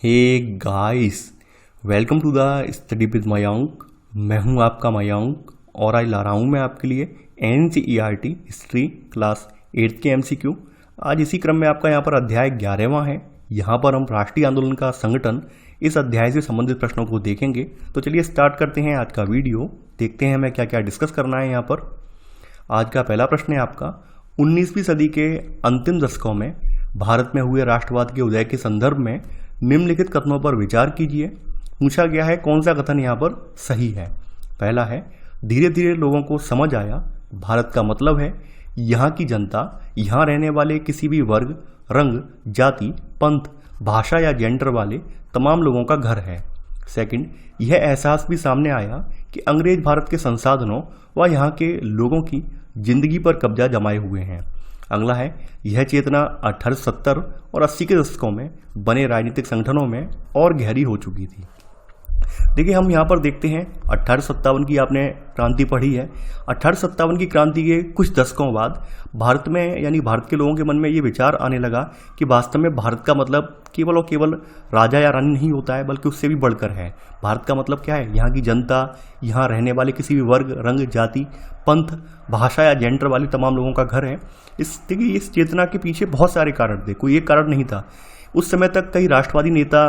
Hey guys, welcome to the study with Mayank. मैं हूं आपका मयंक और आज ला रहा हूं मैं आपके लिए NCERT हिस्ट्री क्लास 8 के MCQ। आज इसी क्रम में आपका यहां पर अध्याय 11वां है। यहां पर हम राष्ट्रीय आंदोलन का संगठन इस अध्याय से संबंधित प्रश्नों को देखेंगे। तो चलिए स्टार्ट करते हैं आज का वीडियो। देखते हैं हमें क्या क्या डिस्कस करना है। यहाँ पर आज का पहला प्रश्न है आपका, 19वीं सदी के अंतिम दशकों में भारत में हुए राष्ट्रवाद के उदय के संदर्भ में निम्नलिखित कथनों पर विचार कीजिए। पूछा गया है कौन सा कथन यहाँ पर सही है। पहला है, धीरे धीरे लोगों को समझ आया भारत का मतलब है यहाँ की जनता यहाँ रहने वाले किसी भी वर्ग, रंग, जाति, पंथ, भाषा या जेंडर वाले तमाम लोगों का घर है। सेकंड, यह एहसास भी सामने आया कि अंग्रेज भारत के संसाधनों व यहाँ के लोगों की जिंदगी पर कब्जा जमाए हुए हैं। अगला है, यह चेतना 1870 और 80 के दशकों में बने राजनीतिक संगठनों में और गहरी हो चुकी थी। देखिए हम यहाँ पर देखते हैं 1857 की आपने क्रांति पढ़ी है। 1857 की क्रांति के कुछ दशकों बाद भारत में यानी भारत के लोगों के मन में ये विचार आने लगा कि वास्तव में भारत का मतलब केवल और केवल राजा या रानी नहीं होता है, बल्कि उससे भी बढ़कर है। भारत का मतलब क्या है? यहाँ की जनता, यहाँ रहने वाले किसी भी वर्ग, रंग, जाति, पंथ, भाषा या जेंडर वाले तमाम लोगों का घर है। देखिए इस चेतना के पीछे बहुत सारे कारण थे, कोई एक कारण नहीं था। उस समय तक कई राष्ट्रवादी नेता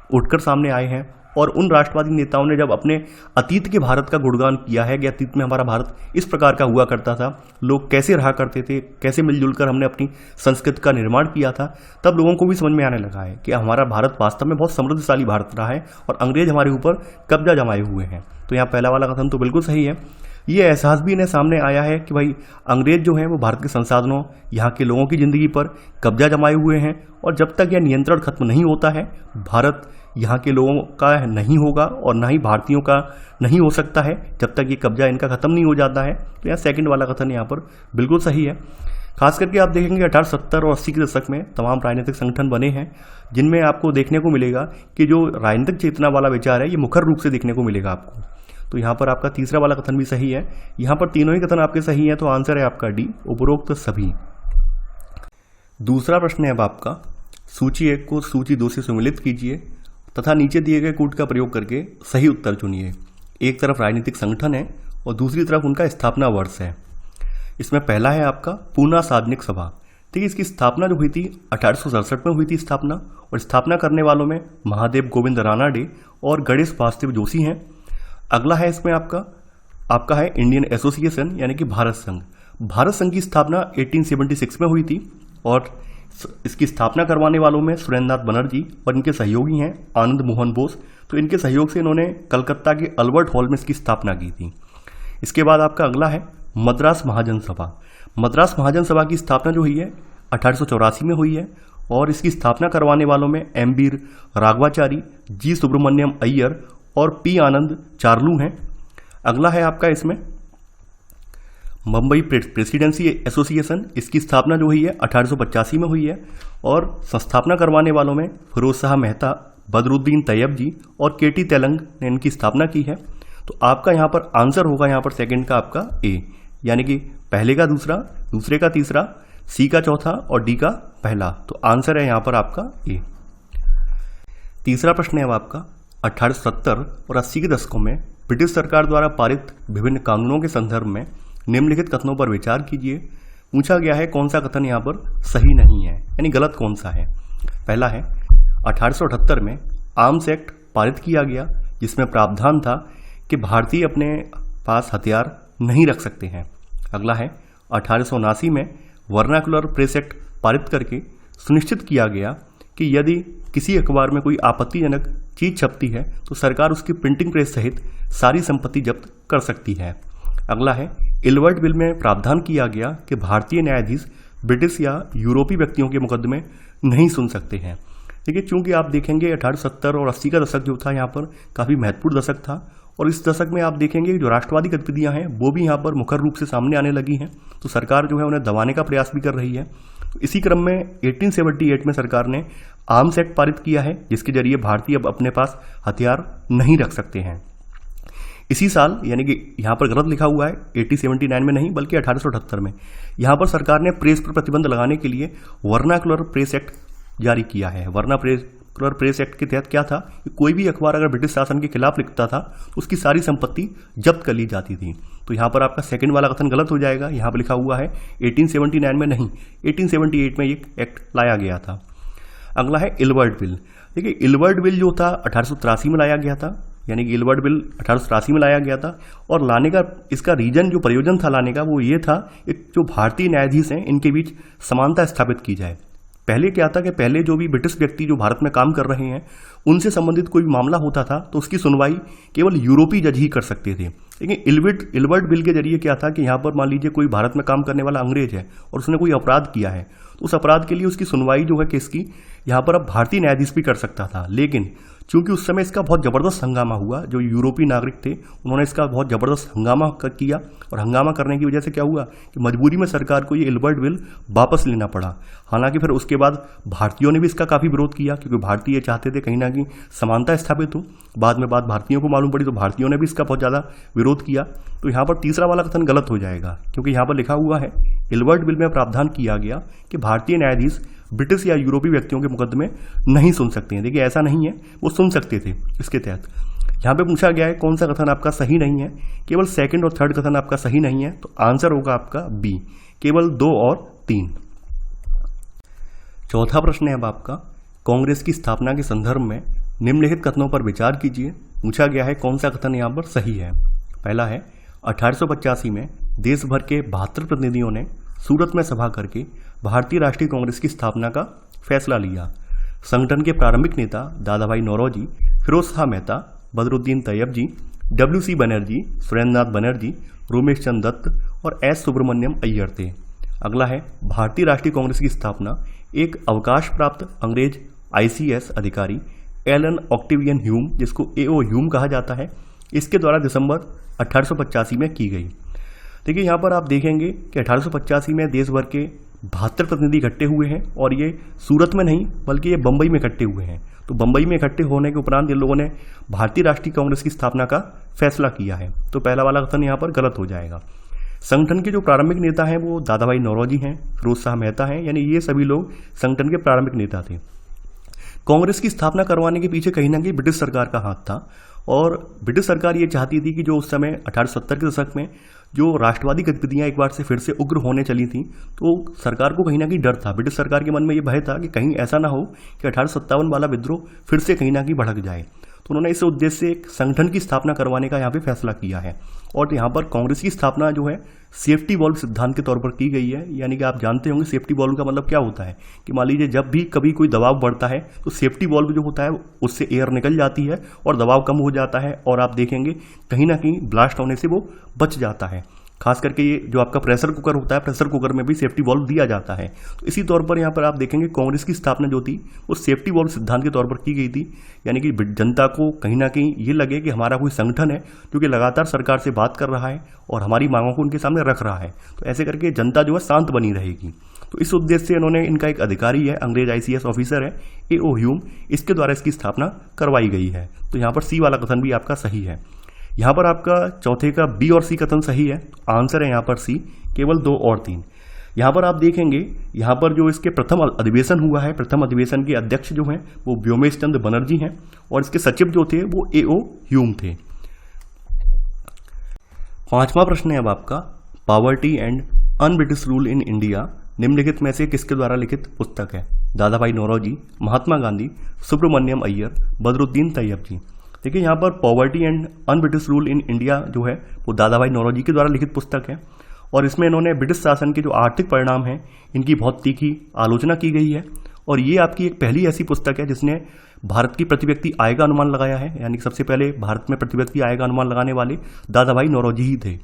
उठकर सामने आए हैं और उन राष्ट्रवादी नेताओं ने जब अपने अतीत के भारत का गुणगान किया है कि अतीत में हमारा भारत इस प्रकार का हुआ करता था, लोग कैसे रहा करते थे, कैसे मिलजुल कर हमने अपनी संस्कृति का निर्माण किया था, तब लोगों को भी समझ में आने लगा है कि हमारा भारत वास्तव में बहुत समृद्धशाली भारत रहा है और अंग्रेज हमारे ऊपर कब्जा जमाए हुए हैं। तो यहाँ पहला वाला कथन तो बिल्कुल सही है। ये एहसास भी इन्हें सामने आया है कि भाई अंग्रेज जो हैं वो भारत के संसाधनों, यहाँ के लोगों की ज़िंदगी पर कब्जा जमाए हुए हैं और जब तक यह नियंत्रण खत्म नहीं होता है भारत यहाँ के लोगों का नहीं होगा और ना ही भारतीयों का नहीं हो सकता है जब तक ये कब्जा इनका खत्म नहीं हो जाता है। तो यहाँ सेकंड वाला कथन यहाँ पर बिल्कुल सही है। खास करके आप देखेंगे 1870 और 80 के दशक में तमाम राजनीतिक संगठन बने हैं जिनमें आपको देखने को मिलेगा कि जो राजनीतिक चेतना वाला विचार है ये मुखर रूप से देखने को मिलेगा आपको। तो यहाँ पर आपका तीसरा वाला कथन भी सही है। यहाँ पर तीनों ही कथन आपके सही हैं, तो आंसर है आपका डी, उपरोक्त सभी। दूसरा प्रश्न है अब आपका, सूची 1 को सूची 2 से सम्मिलित कीजिए तथा नीचे दिए गए कूट का प्रयोग करके सही उत्तर चुनिए। एक तरफ राजनीतिक संगठन है और दूसरी तरफ उनका स्थापना वर्ष है। इसमें पहला है आपका पूना साधनिक सभा। ठीक है, इसकी स्थापना जो हुई थी 1867 में हुई थी स्थापना, और स्थापना करने वालों में महादेव गोविंद रानाडे और गणेश वासुदेव जोशी हैं। अगला है इसमें आपका है इंडियन एसोसिएशन यानी कि भारत संघ। भारत संघ की स्थापना 1876 में हुई थी और इसकी स्थापना करवाने वालों में सुरेंद्रनाथ बनर्जी और इनके सहयोगी हैं आनंद मोहन बोस। तो इनके सहयोग से इन्होंने कलकत्ता के अल्बर्ट हॉल में इसकी स्थापना की थी। इसके बाद आपका अगला है मद्रास महाजन सभा। मद्रास महाजन सभा की स्थापना जो हुई है 1884 में हुई है और इसकी स्थापना करवाने वालों में M.B. राघवाचारी, G. सुब्रमण्यम अय्यर और P. आनंद चार्लू हैं। अगला है आपका इसमें मुंबई प्रेसिडेंसी एसोसिएशन। इसकी स्थापना जो हुई है 1885 में हुई है और संस्थापना करवाने वालों में फिरोज शाह मेहता, बदरुद्दीन तैयब जी और K.T. तेलंग ने इनकी स्थापना की है। तो आपका यहाँ पर आंसर होगा यहाँ पर सेकंड का आपका A, यानी कि पहले का दूसरा, दूसरे का तीसरा, C का चौथा और D का पहला। तो आंसर है यहाँ पर आपका A। तीसरा प्रश्न है अब आपका, 1870 और 80 के दशकों में ब्रिटिश सरकार द्वारा पारित विभिन्न कानूनों के संदर्भ में निम्नलिखित कथनों पर विचार कीजिए। पूछा गया है कौन सा कथन यहाँ पर सही नहीं है, यानी गलत कौन सा है। पहला है 1878 में आर्म्स एक्ट पारित किया गया जिसमें प्रावधान था कि भारतीय अपने पास हथियार नहीं रख सकते हैं। अगला है 1879 में वर्नाकुलर प्रेस एक्ट पारित करके सुनिश्चित किया गया कि यदि किसी अखबार में कोई आपत्तिजनक चीज छपती है तो सरकार उसकी प्रिंटिंग प्रेस सहित सारी संपत्ति जब्त कर सकती है। अगला है इलवर्ट बिल में प्रावधान किया गया कि भारतीय न्यायाधीश ब्रिटिश या यूरोपीय व्यक्तियों के मुकदमे नहीं सुन सकते हैं। देखिए चूंकि आप देखेंगे 1870 और 80 का दशक जो था यहाँ पर काफ़ी महत्वपूर्ण दशक था और इस दशक में आप देखेंगे जो राष्ट्रवादी गतिविधियाँ हैं वो भी यहाँ पर मुखर रूप से सामने आने लगी हैं। तो सरकार जो है उन्हें दबाने का प्रयास भी कर रही है। तो इसी क्रम में 1878 में सरकार ने आर्म्स एक्ट पारित किया है जिसके जरिए भारतीय अब अपने पास हथियार नहीं रख सकते हैं। इसी साल यानी कि यहाँ पर गलत लिखा हुआ है 1879 में नहीं बल्कि 1878 में यहाँ पर सरकार ने प्रेस पर प्रतिबंध लगाने के लिए वर्नाकुलर प्रेस एक्ट जारी किया है। वर्ना प्रेस सर्कुलर प्रेस एक्ट के तहत क्या था कि कोई भी अखबार अगर ब्रिटिश शासन के खिलाफ लिखता था तो उसकी सारी संपत्ति जब्त कर ली जाती थी। तो यहाँ पर आपका सेकंड वाला कथन गलत हो जाएगा। यहाँ पर लिखा हुआ है 1879 में नहीं, 1878 में ये एक्ट लाया गया था। अगला है इलबर्ट बिल। देखिए इलबर्ट बिल जो था 1883 में लाया गया था, यानी कि इलबर्ट बिल 1883 में लाया गया था। और लाने का इसका रीजन, जो प्रयोजन था लाने का, वो ये था एक जो भारतीय न्यायाधीश हैं इनके बीच समानता स्थापित की जाए। पहले क्या था कि पहले जो भी ब्रिटिश व्यक्ति जो भारत में काम कर रहे हैं उनसे संबंधित कोई भी मामला होता था तो उसकी सुनवाई केवल यूरोपीय जज ही कर सकते थे। लेकिन इलबर्ट बिल के जरिए क्या था कि यहाँ पर मान लीजिए कोई भारत में काम करने वाला अंग्रेज है और उसने कोई अपराध किया है तो उस अपराध के लिए उसकी सुनवाई जो है केस की यहाँ पर अब भारतीय न्यायाधीश भी कर सकता था। लेकिन चूंकि उस समय इसका बहुत ज़बरदस्त हंगामा हुआ, जो यूरोपीय नागरिक थे उन्होंने इसका बहुत ज़बरदस्त हंगामा किया और हंगामा करने की वजह से क्या हुआ कि मजबूरी में सरकार को ये इलबर्ट बिल वापस लेना पड़ा। हालांकि फिर उसके बाद भारतीयों ने भी इसका काफ़ी विरोध किया, क्योंकि भारतीय चाहते थे कहीं ना कहीं समानता स्थापित हो। बाद में बात भारतीयों को मालूम पड़ी तो भारतीयों ने भी इसका बहुत ज़्यादा विरोध किया। तो यहाँ पर तीसरा वाला कथन गलत हो जाएगा, क्योंकि यहाँ पर लिखा हुआ है इलबर्ट बिल में प्रावधान किया गया कि भारतीय न्यायाधीश ब्रिटिश या यूरोपीय व्यक्तियों के मुकदमे नहीं सुन सकते हैं। देखिए ऐसा नहीं है, वो सुन सकते थे इसके तहत। यहाँ पे पूछा गया है कौन सा कथन आपका सही नहीं है, केवल सेकंड और थर्ड कथन आपका सही नहीं है, तो आंसर होगा आपका बी, केवल 2 और 3। चौथा प्रश्न है अब आपका, कांग्रेस की स्थापना के संदर्भ में निम्नलिखित कथनों पर विचार कीजिए। पूछा गया है कौन सा कथन यहाँ पर सही है। पहला है 1885 में देश भर के 72 प्रतिनिधियों ने सूरत में सभा करके भारतीय राष्ट्रीय कांग्रेस की स्थापना का फैसला लिया। संगठन के प्रारंभिक नेता दादा भाई नौरोजी, फिरोज शाह मेहता, बदरुद्दीन तैयब जी, W.C. बनर्जी, सुरेंद्रनाथ बनर्जी, रोमेश चंद्र दत्त और S. सुब्रमण्यम अय्यर थे। अगला है भारतीय राष्ट्रीय कांग्रेस की स्थापना एक अवकाश प्राप्त अंग्रेज ICS अधिकारी एलन ऑक्टेवियन ह्यूम, जिसको A.O. ह्यूम कहा जाता है, इसके द्वारा दिसंबर 1885 में की गई। देखिए यहाँ पर आप देखेंगे कि 1885 में देश भर के 72 प्रतिनिधि इकट्ठे हुए हैं और ये सूरत में नहीं बल्कि ये बम्बई में इकट्ठे हुए हैं। तो बम्बई में इकट्ठे होने के उपरांत इन लोगों ने भारतीय राष्ट्रीय कांग्रेस की स्थापना का फैसला किया है। तो पहला वाला कथन यहाँ पर गलत हो जाएगा। संगठन के जो प्रारंभिक नेता हैं वो दादा भाई नौरोजी हैं, फिरोज शाह मेहता हैं, यानी ये सभी लोग संगठन के प्रारंभिक नेता थे। कांग्रेस की स्थापना करवाने के पीछे कहीं ना कहीं ब्रिटिश सरकार का हाथ था और ब्रिटिश सरकार ये चाहती थी कि जो उस समय 1870 के दशक में जो राष्ट्रवादी गतिविधियां एक बार से फिर से उग्र होने चली थी, तो सरकार को कहीं ना कहीं डर था, ब्रिटिश सरकार के मन में ये भय था कि कहीं ऐसा ना हो कि 1857 वाला विद्रोह फिर से कहीं ना कहीं भड़क जाए। तो उन्होंने इस उद्देश्य से एक संगठन की स्थापना करवाने का यहाँ पे फैसला किया है। और यहाँ पर कांग्रेस की स्थापना जो है सेफ्टी वॉल्व सिद्धांत के तौर पर की गई है। यानी कि आप जानते होंगे सेफ्टी वॉल्व का मतलब क्या होता है कि मान लीजिए जब भी कभी कोई दबाव बढ़ता है तो सेफ्टी वॉल्व जो होता है उससे एयर निकल जाती है और दबाव कम हो जाता है और आप देखेंगे कहीं ना कहीं ब्लास्ट होने से वो बच जाता है। खास करके ये जो आपका प्रेशर कुकर होता है, प्रेशर कुकर में भी सेफ्टी वॉल्व दिया जाता है। तो इसी तौर पर यहाँ पर आप देखेंगे कांग्रेस की स्थापना जो थी वो सेफ्टी वॉल्व सिद्धांत के तौर पर की गई थी। यानी कि जनता को कहीं ना कहीं ये लगे कि हमारा कोई संगठन है जो कि लगातार सरकार से बात कर रहा है और हमारी मांगों को उनके सामने रख रहा है। तो ऐसे करके जनता जो है शांत बनी रहेगी। तो इस उद्देश्य से इन्होंने, इनका एक अधिकारी है, अंग्रेज ICS ऑफिसर है A.O. ह्यूम, इसके द्वारा इसकी स्थापना करवाई गई है। तो यहाँ पर सी वाला कथन भी आपका सही है। यहाँ पर आपका चौथे का B और C कथन सही है। आंसर है यहाँ पर C, केवल 2 और 3। यहाँ पर आप देखेंगे यहाँ पर जो इसके प्रथम अधिवेशन हुआ है, प्रथम अधिवेशन के अध्यक्ष जो हैं वो व्योमेश चंद्र बनर्जी हैं और इसके सचिव जो थे वो A.O. ह्यूम थे। 5वां प्रश्न है अब आपका, poverty and un-British rule in India निम्नलिखित में से किसके द्वारा लिखित पुस्तक है। दादा भाई नौरोजी, महात्मा गांधी, सुब्रमण्यम अय्यर, बदरुद्दीन तैयब जी। देखिए यहाँ पर poverty and un-British rule in India जो है वो दादा भाई नौरोजी के द्वारा लिखित पुस्तक है और इसमें इन्होंने ब्रिटिश शासन के जो आर्थिक परिणाम हैं इनकी बहुत तीखी आलोचना की गई है। और ये आपकी एक पहली ऐसी पुस्तक है जिसने भारत की प्रति व्यक्ति आय का अनुमान लगाया है। यानी सबसे पहले भारत में प्रति व्यक्ति आय का अनुमान लगाने वाले दादा भाई नौरोजी ही थे।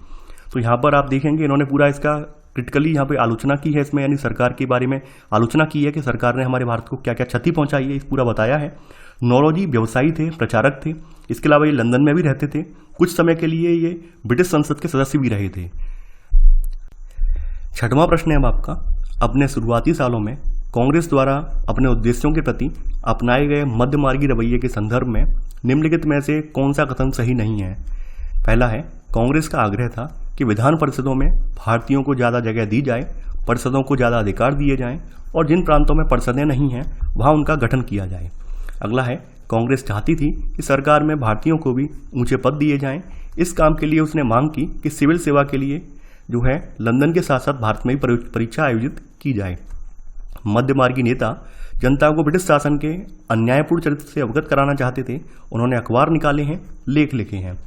तो यहाँ पर आप देखेंगे इन्होंने पूरा इसका क्रिटिकली यहाँ पे आलोचना की है इसमें, यानी सरकार के बारे में आलोचना की है कि सरकार ने हमारे भारत को क्या क्या क्षति पहुंचाई है, इस पूरा बताया है। नौरोजी व्यवसायी थे, प्रचारक थे, इसके अलावा ये लंदन में भी रहते थे, कुछ समय के लिए ये ब्रिटिश संसद के सदस्य भी रहे थे। 6वां प्रश्न है अब आपका, अपने शुरुआती सालों में कांग्रेस द्वारा अपने उद्देश्यों के प्रति अपनाए गए मध्यमार्गी रवैये के संदर्भ में निम्नलिखित में से कौन सा कथन सही नहीं है। पहला है, कांग्रेस का आग्रह था कि विधान परिषदों में भारतीयों को ज़्यादा जगह दी जाए, परिषदों को ज़्यादा अधिकार दिए जाएं और जिन प्रांतों में परिषदें नहीं हैं वहाँ उनका गठन किया जाए। अगला है, कांग्रेस चाहती थी कि सरकार में भारतीयों को भी ऊंचे पद दिए जाएं। इस काम के लिए उसने मांग की कि सिविल सेवा के लिए जो है लंदन के साथ साथ भारत में भी परीक्षा आयोजित की जाए। मध्यमार्गी नेता जनता को ब्रिटिश शासन के अन्यायपूर्ण चरित्र से अवगत कराना चाहते थे। उन्होंने अखबार निकाले हैं, लेख लिखे हैं।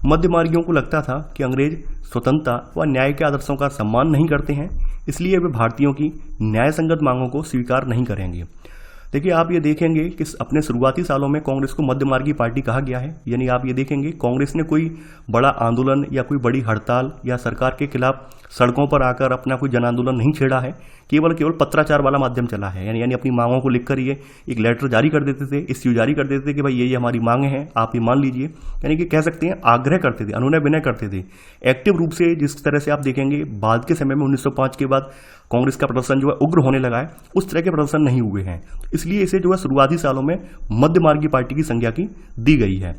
मध्यमार्गियों को लगता था कि अंग्रेज स्वतंत्रता व न्याय के आदर्शों का सम्मान नहीं करते हैं, इसलिए वे भारतीयों की न्याय संगत मांगों को स्वीकार नहीं करेंगे। देखिए, आप ये देखेंगे कि अपने शुरुआती सालों में कांग्रेस को मध्यमार्गी पार्टी कहा गया है। यानी आप ये देखेंगे कांग्रेस ने कोई बड़ा आंदोलन या कोई बड़ी हड़ताल या सरकार के खिलाफ सड़कों पर आकर अपना कोई जन आंदोलन नहीं छेड़ा है। केवल पत्राचार वाला माध्यम चला है। यानी अपनी मांगों को लिखकर ये एक लेटर जारी कर देते थे, इश्यू जारी कर देते थे कि भाई ये हमारी मांगे हैं, आप ये मान लीजिए। यानी कि कह सकते हैं आग्रह करते थे, अनुनय विनय करते थे। एक्टिव रूप से जिस तरह से आप देखेंगे बाद के समय में 1905 के बाद कांग्रेस का प्रदर्शन जो है उग्र होने लगा है, उस तरह के प्रदर्शन नहीं हुए हैं। इसलिए इसे जो है शुरुआती सालों में मध्यमार्गी पार्टी की संज्ञा की दी गई है।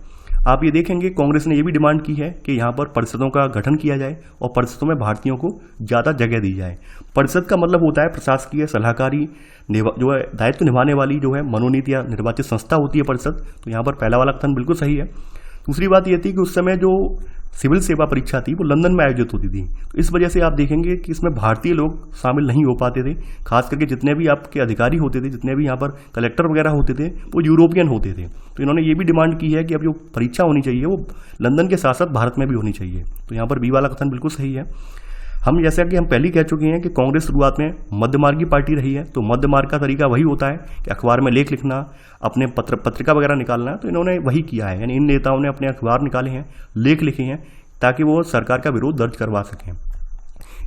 आप ये देखेंगे कांग्रेस ने ये भी डिमांड की है कि यहाँ पर परिषदों का गठन किया जाए और परिषदों में भारतीयों को ज़्यादा जगह दी जाए। परिषद का मतलब होता है प्रशासकीय सलाहकारी जो है दायित्व निभाने वाली जो है मनोनीत या निर्वाचित संस्था होती है परिषद। तो यहाँ पर पहला वाला कथन बिल्कुल सही है। दूसरी बात यह थी कि उस समय जो सिविल सेवा परीक्षा थी वो लंदन में आयोजित होती थी। तो इस वजह से आप देखेंगे कि इसमें भारतीय लोग शामिल नहीं हो पाते थे। खास करके जितने भी आपके अधिकारी होते थे, जितने भी यहाँ पर कलेक्टर वगैरह होते थे, वो यूरोपियन होते थे। तो इन्होंने ये भी डिमांड की है कि अब जो परीक्षा होनी चाहिए वो लंदन के साथ साथ भारत में भी होनी चाहिए। तो यहाँ पर बी वाला कथन बिल्कुल सही है। हम जैसा कि हम पहले कह चुके हैं कि कांग्रेस शुरुआत में मध्यमार्गी पार्टी रही है। तो मध्यमार्ग का तरीका वही होता है कि अखबार में लेख लिखना, अपने पत्रिका वगैरह निकालना। तो इन्होंने वही किया है। यानी इन नेताओं ने अपने अखबार निकाले हैं, लेख लिखे हैं, ताकि वो सरकार का विरोध दर्ज करवा सकें।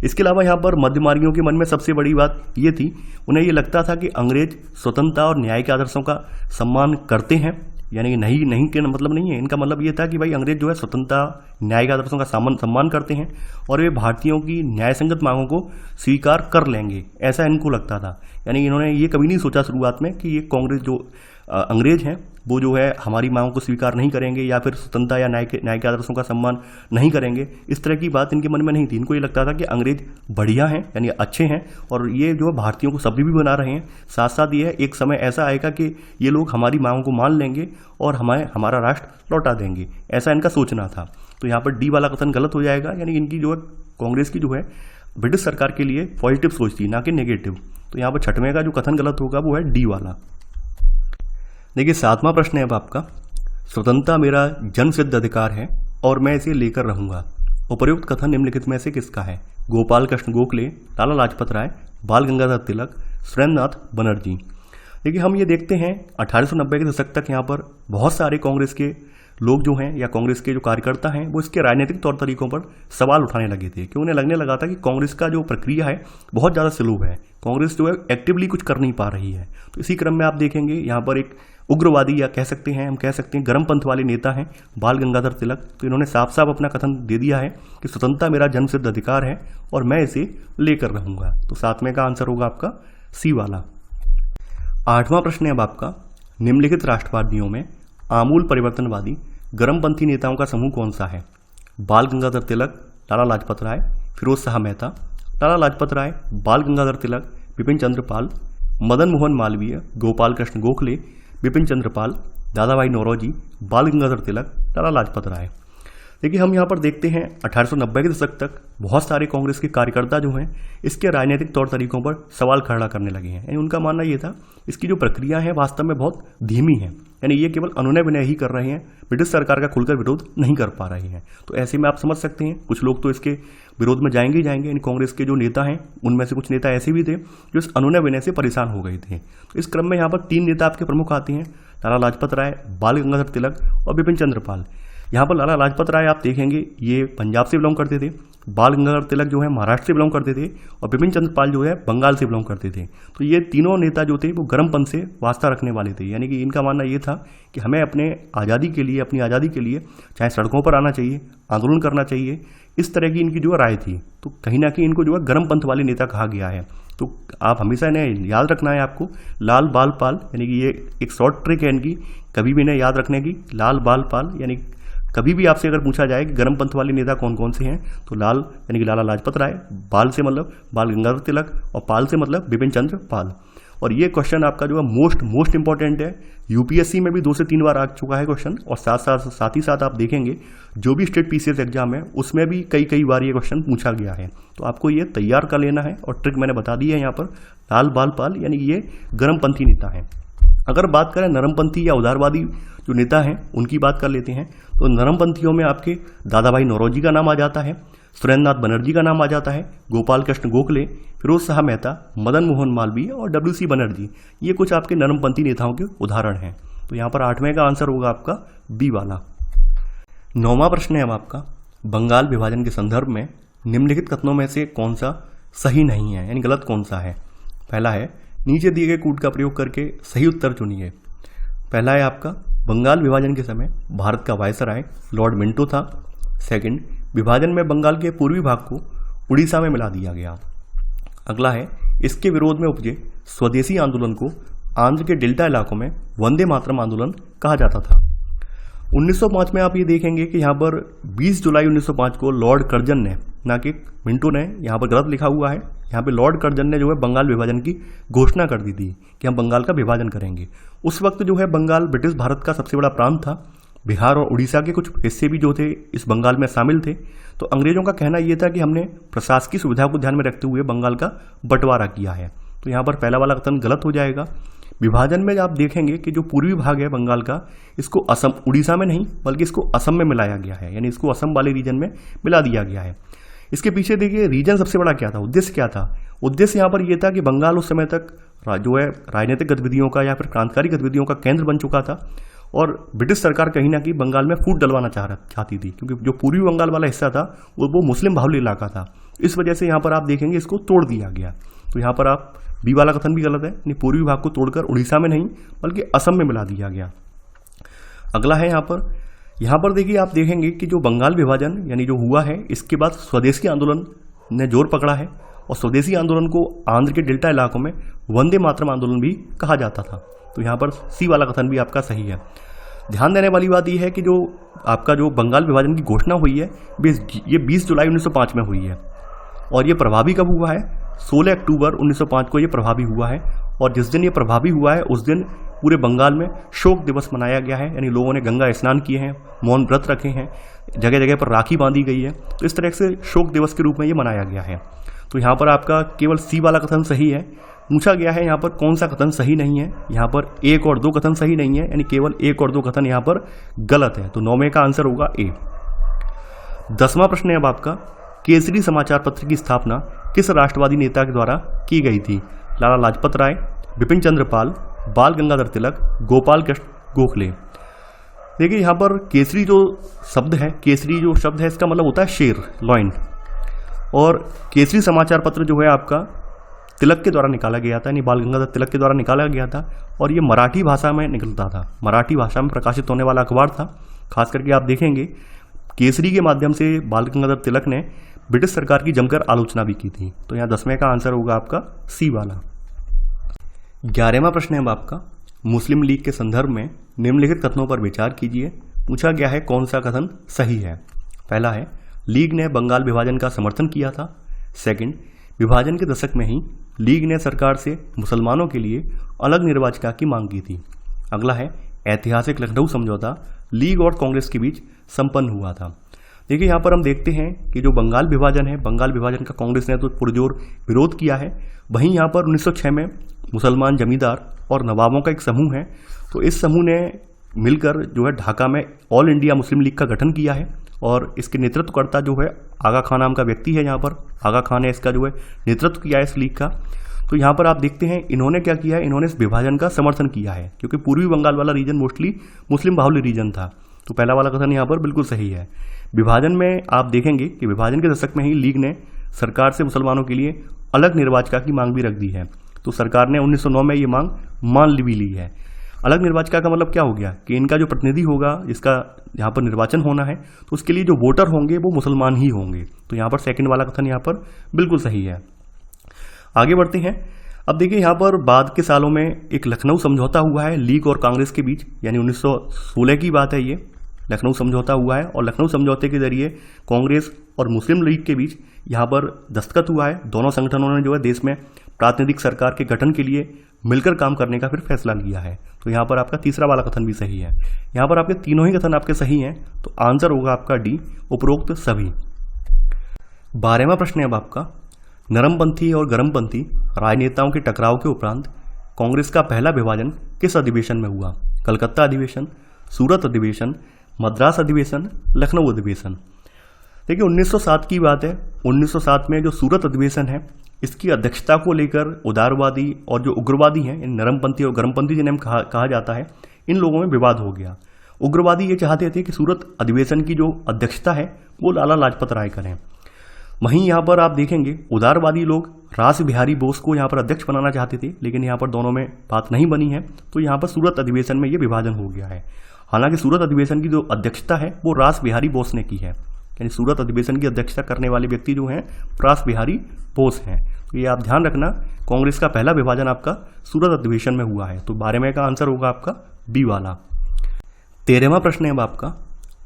इसके अलावा यहाँ पर मध्यमार्गियों के मन में सबसे बड़ी बात ये थी, उन्हें ये लगता था कि अंग्रेज स्वतंत्रता और न्याय के आदर्शों का सम्मान करते हैं। यानी नहीं के मतलब नहीं है, इनका मतलब ये था कि भाई अंग्रेज जो है स्वतंत्रता न्याय के आदर्शों का सम्मान करते हैं और वे भारतीयों की न्याय संगत मांगों को स्वीकार कर लेंगे, ऐसा इनको लगता था। यानी इन्होंने ये कभी नहीं सोचा शुरुआत में कि ये कांग्रेस जो अंग्रेज हैं वो जो है हमारी मांगों को स्वीकार नहीं करेंगे या फिर स्वतंत्रता या न्याय के आदर्शों का सम्मान नहीं करेंगे। इस तरह की बात इनके मन में नहीं थी। इनको ये लगता था कि अंग्रेज बढ़िया हैं, यानी अच्छे हैं, और ये जो भारतीयों को सभ्य भी बना रहे हैं। साथ साथ ये एक समय ऐसा आएगा कि ये लोग हमारी मांगों को मान लेंगे और हमारा राष्ट्र लौटा देंगे, ऐसा इनका सोचना था। तो यहाँ पर डी वाला कथन गलत हो जाएगा। यानी इनकी जो है कांग्रेस की जो है ब्रिटिश सरकार के लिए पॉजिटिव सोच थी, ना कि नेगेटिव। तो यहाँ पर छठवें का जो कथन गलत होगा वो है डी वाला। देखिए, सातवां प्रश्न है अब आपका, स्वतंत्रता मेरा जन्मसिद्ध अधिकार है और मैं इसे लेकर रहूंगा। उपर्युक्त कथन निम्नलिखित में से किसका है? गोपाल कृष्ण गोखले, लाला लाजपत राय, बाल गंगाधर तिलक, सुरेंद्रनाथ बनर्जी। देखिए, हम ये देखते हैं 1890 के दशक तक यहाँ पर बहुत सारे कांग्रेस के लोग जो हैं या कांग्रेस के जो कार्यकर्ता हैं वो इसके राजनीतिक तौर तरीकों पर सवाल उठाने लगे थे कि उन्हें लगने लगा था कि कांग्रेस का जो प्रक्रिया है बहुत ज़्यादा स्लो है, कांग्रेस जो है एक्टिवली कुछ कर नहीं पा रही है। तो इसी क्रम में आप देखेंगे यहाँ पर एक उग्रवादी या हम कह सकते हैं गर्मपंथ वाले नेता हैं बाल गंगाधर तिलक। तो इन्होंने साफ साफ अपना कथन दे दिया है कि स्वतंत्रता मेरा जन्मसिद्ध अधिकार है और मैं इसे लेकर रहूंगा। तो सातवें का आंसर होगा आपका सी वाला। आठवां प्रश्न है अब आपका, निम्नलिखित राष्ट्रवादियों में आमूल परिवर्तनवादी गर्मपंथी नेताओं का समूह कौन सा है? बाल गंगाधर तिलक, लाला लाजपत राय, फिरोज शाह मेहता, लाला लाजपत राय, बाल गंगाधर तिलक, बिपिन चंद्र पाल, मदन मोहन मालवीय, गोपाल कृष्ण गोखले, बिपिन चंद्र पाल, दादा भाई नौरोजी, बाल गंगाधर तिलक, लाला लाजपत राय। देखिए, हम यहाँ पर देखते हैं 1890 के दशक तक बहुत सारे कांग्रेस के कार्यकर्ता जो हैं इसके राजनीतिक तौर तरीकों पर सवाल खड़ा करने लगे हैं। यानी उनका मानना ये था इसकी जो प्रक्रिया है वास्तव में बहुत धीमी है। यानी ये केवल अनुनय विनय ही कर रहे हैं, ब्रिटिश सरकार का खुलकर विरोध नहीं कर पा रहे हैं। तो ऐसे में आप समझ सकते हैं कुछ लोग तो इसके विरोध में जाएंगे ही जाएंगे। इन कांग्रेस के जो नेता हैं उनमें से कुछ नेता ऐसे भी थे जो इस अनुनय विनय से परेशान हो गए थे। तो इस क्रम में यहाँ पर तीन नेता आपके प्रमुख आते हैं, लाला लाजपत राय, बाल गंगाधर तिलक और बिपिन चंद्र पाल। यहाँ पर लाला लाजपत राय आप देखेंगे ये पंजाब से बिलोंग करते थे, बाल गंगाधर तिलक जो है महाराष्ट्र से बिलोंग करते थे और बिपिन चंद्र पाल जो है बंगाल से बिलोंग करते थे। तो ये तीनों नेता जो थे वो गर्मपंथ से वास्ता रखने वाले थे। यानी कि इनका मानना ये था कि हमें अपने आज़ादी के लिए, अपनी आज़ादी के लिए चाहे सड़कों पर आना चाहिए, आंदोलन करना चाहिए, इस तरह की इनकी जो राय थी। तो कहीं ना कहीं इनको जो है गर्मपंथ वाले नेता कहा गया है। तो आप हमेशा इन्हें याद रखना है आपको, लाल बाल पाल, यानी कि ये एक शॉर्ट ट्रिक है इनकी, कभी भी इन्हें याद रखने की, लाल बाल पाल। यानी कभी भी आपसे अगर पूछा जाए कि गर्मपंथ वाले नेता कौन कौन से हैं तो लाल यानी कि लाला लाजपत राय, बाल से मतलब बाल गंगाधर तिलक और पाल से मतलब बिपिन चंद्र पाल। और ये क्वेश्चन आपका जो है मोस्ट इंपॉर्टेंट है। यूपीएससी में भी 2 से 3 बार आ चुका है क्वेश्चन, और साथ ही साथ आप देखेंगे जो भी स्टेट पीसीएस एग्जाम है उसमें भी कई बार ये क्वेश्चन पूछा गया है। तो आपको ये तैयार कर लेना है, और ट्रिक मैंने बता दी है यहाँ पर। लाल बाल पाल यानी ये गर्मपंथी नेता है। अगर बात करें नरमपंथी या उदारवादी जो नेता हैं उनकी बात कर लेते हैं, तो नरमपंथियों में आपके दादा भाई नौरोजी का नाम आ जाता है, सुरेंद्रनाथ बनर्जी का नाम आ जाता है, गोपाल कृष्ण गोखले, फिरोज शाह मेहता, मदन मोहन मालवीय और डब्ल्यू.सी. बनर्जी। ये कुछ आपके नरमपंथी नेताओं के उदाहरण हैं। तो यहाँ पर 8वें का आंसर होगा आपका बी वाला। 9वां प्रश्न है अब आपका, बंगाल विभाजन के संदर्भ में निम्नलिखित कथनों में से कौन सा सही नहीं है, यानी गलत कौन सा है। पहला है, नीचे दिए गए कूट का प्रयोग करके सही उत्तर चुनिए। पहला है आपका, बंगाल विभाजन के समय भारत का वायसराय लॉर्ड मिंटो था। सेकंड, विभाजन में बंगाल के पूर्वी भाग को उड़ीसा में मिला दिया गया। अगला है, इसके विरोध में उपजे स्वदेशी आंदोलन को आंध्र के डेल्टा इलाकों में वंदे मातरम आंदोलन कहा जाता था। 1905 में आप ये देखेंगे कि यहाँ पर 20 जुलाई 1905 को लॉर्ड कर्जन ने, ना कि मिंटो ने, यहाँ पर गलत लिखा हुआ है, यहाँ पे लॉर्ड कर्जन ने जो है बंगाल विभाजन की घोषणा कर दी थी कि हम बंगाल का विभाजन करेंगे। उस वक्त जो है बंगाल ब्रिटिश भारत का सबसे बड़ा प्रांत था। बिहार और उड़ीसा के कुछ हिस्से भी जो थे इस बंगाल में शामिल थे। तो अंग्रेजों का कहना यह था कि हमने प्रशासकीय सुविधा को ध्यान में रखते हुए बंगाल का बंटवारा किया है। तो यहाँ पर पहला वाला कथन गलत हो जाएगा। विभाजन में आप देखेंगे कि जो पूर्वी भाग है बंगाल का, इसको असम, उड़ीसा में नहीं बल्कि इसको असम में मिलाया गया है, यानी इसको असम वाले रीजन में मिला दिया गया है। इसके पीछे देखिए रीजन सबसे बड़ा क्या था, उद्देश्य क्या था। उद्देश्य यहाँ पर यह था कि बंगाल उस समय तक जो है राजनीतिक गतिविधियों का या फिर क्रांतिकारी गतिविधियों का केंद्र बन चुका था, और ब्रिटिश सरकार कहीं ना कहीं बंगाल में फूट डलवाना चाहती थी, क्योंकि जो पूर्वी बंगाल वाला हिस्सा था वो मुस्लिम बाहुल्य इलाका था। इस वजह से यहाँ पर आप देखेंगे इसको तोड़ दिया गया। तो यहाँ पर आप बी वाला कथन भी गलत है, यानी पूर्वी भाग को तोड़कर उड़ीसा में नहीं बल्कि असम में मिला दिया गया। अगला है यहाँ पर देखिए, आप देखेंगे कि जो बंगाल विभाजन यानी जो हुआ है, इसके बाद स्वदेशी आंदोलन ने जोर पकड़ा है, और स्वदेशी आंदोलन को आंध्र के डेल्टा इलाकों में वंदे मातरम आंदोलन भी कहा जाता था। तो यहाँ पर सी वाला कथन भी आपका सही है। ध्यान देने वाली बात यह है कि जो आपका जो बंगाल विभाजन की घोषणा हुई है ये 20 जुलाई 1905 में हुई है, और ये प्रभावी कब हुआ है, 16 अक्टूबर 1905 को ये प्रभावी हुआ है। और जिस दिन ये प्रभावी हुआ है उस दिन पूरे बंगाल में शोक दिवस मनाया गया है, यानी लोगों ने गंगा स्नान किए हैं, मौन व्रत रखे हैं, जगह जगह पर राखी बांधी गई है। तो इस तरह से शोक दिवस के रूप में ये मनाया गया है। तो यहाँ पर आपका केवल सी वाला कथन सही है। पूछा गया है यहाँ पर कौन सा कथन सही नहीं है, यहाँ पर 1 और 2 कथन सही नहीं है, यानी केवल 1 और 2 कथन यहाँ पर गलत है। तो 9वें का आंसर होगा ए। 10वां प्रश्न है अब आपका, केसरी समाचार पत्र की स्थापना किस राष्ट्रवादी नेता के द्वारा की गई थी। लाला लाजपत राय, बिपिन चंद्र पाल, बाल गंगाधर तिलक, गोपाल कृष्ण गोखले। देखिए यहाँ पर केसरी जो शब्द है, केसरी जो शब्द है इसका मतलब होता है शेर, लॉयन, और केसरी समाचार पत्र जो है आपका तिलक के द्वारा निकाला गया था, यानी बाल गंगाधर तिलक के द्वारा निकाला गया था, और ये मराठी भाषा में निकलता था, मराठी भाषा में प्रकाशित होने वाला अखबार था। खास करके आप देखेंगे केसरी के माध्यम से बाल गंगाधर तिलक ने ब्रिटिश सरकार की जमकर आलोचना भी की थी। तो यहाँ 10वें का आंसर होगा आपका सी वाला। 11वां प्रश्न है अब आपका, मुस्लिम लीग के संदर्भ में निम्नलिखित कथनों पर विचार कीजिए। पूछा गया है कौन सा कथन सही है। पहला है, लीग ने बंगाल विभाजन का समर्थन किया था। सेकंड, विभाजन के दशक में ही लीग ने सरकार से मुसलमानों के लिए अलग निर्वाचिका की मांग की थी। अगला है, ऐतिहासिक लखनऊ समझौता लीग और कांग्रेस के बीच संपन्न हुआ था। देखिए यहाँ पर हम देखते हैं कि जो बंगाल विभाजन है, बंगाल विभाजन का कांग्रेस ने तो पुरजोर विरोध किया है। वहीं यहाँ पर 1906 में मुसलमान जमींदार और नवाबों का एक समूह है, तो इस समूह ने मिलकर जो है ढाका में ऑल इंडिया मुस्लिम लीग का गठन किया है, और इसके नेतृत्वकर्ता जो है आगा खान नाम का व्यक्ति है। यहाँ पर आगा खान ने इसका जो है नेतृत्व किया है इस लीग का। तो यहाँ पर आप देखते हैं इन्होंने क्या किया है, इन्होंने इस विभाजन का समर्थन किया है, क्योंकि पूर्वी बंगाल वाला रीजन मोस्टली मुस्लिम बाहुल्य रीजन था। तो पहला वाला कथन यहाँ पर बिल्कुल सही है। विभाजन में आप देखेंगे कि विभाजन के दशक में ही लीग ने सरकार से मुसलमानों के लिए अलग निर्वाचिका की मांग भी रख दी है। तो सरकार ने 1909 में ये मांग मान भी ली है। अलग निर्वाचिका का मतलब क्या हो गया कि इनका जो प्रतिनिधि होगा, जिसका यहाँ पर निर्वाचन होना है, तो उसके लिए जो वोटर होंगे वो मुसलमान ही होंगे। तो यहाँ पर सेकंड वाला कथन यहाँ पर बिल्कुल सही है। आगे बढ़ते हैं। अब देखिए यहाँ पर बाद के सालों में एक लखनऊ समझौता हुआ है लीग और कांग्रेस के बीच, यानी 1916 की बात है। ये लखनऊ समझौता हुआ है, और लखनऊ समझौते के जरिए कांग्रेस और मुस्लिम लीग के बीच यहाँ पर दस्तखत हुआ है। दोनों संगठनों ने जो है देश में प्रातिनिधिक सरकार के गठन के लिए मिलकर काम करने का फिर फैसला लिया है। तो यहाँ पर आपका तीसरा वाला कथन भी सही है। यहाँ पर आपके तीनों ही कथन आपके सही हैं, तो आंसर होगा आपका डी, उपरोक्त सभी। 12वां प्रश्न है अब आपका, नरमपंथी और गरमपंथी राजनेताओं के टकराव के उपरांत कांग्रेस का पहला विभाजन किस अधिवेशन में हुआ? कलकत्ता अधिवेशन, सूरत अधिवेशन, मद्रास अधिवेशन, लखनऊ अधिवेशन। देखिए 1907 की बात है। 1907 में जो सूरत अधिवेशन है, इसकी अध्यक्षता को लेकर उदारवादी और जो उग्रवादी हैं, इन नरमपंथी और गरमपंथी जिन्हें कहा जाता है, इन लोगों में विवाद हो गया। उग्रवादी ये चाहते थे कि सूरत अधिवेशन की जो अध्यक्षता है वो लाला लाजपत राय करें। वहीं यहाँ पर आप देखेंगे उदारवादी लोग रास बिहारी बोस को यहाँ पर अध्यक्ष बनाना चाहते थे, लेकिन यहाँ पर दोनों में बात नहीं बनी है, तो यहाँ पर सूरत अधिवेशन में ये विभाजन हो गया है। हालांकि सूरत अधिवेशन की जो अध्यक्षता है वो रास बिहारी बोस ने की है, यानी सूरत अधिवेशन की अध्यक्षता करने वाले व्यक्ति जो हैं रास बिहारी बोस हैं। तो ये आप ध्यान रखना, कांग्रेस का पहला विभाजन आपका सूरत अधिवेशन में हुआ है। तो 12वें का आंसर होगा आपका बी वाला। 13वां प्रश्न है अब आपका,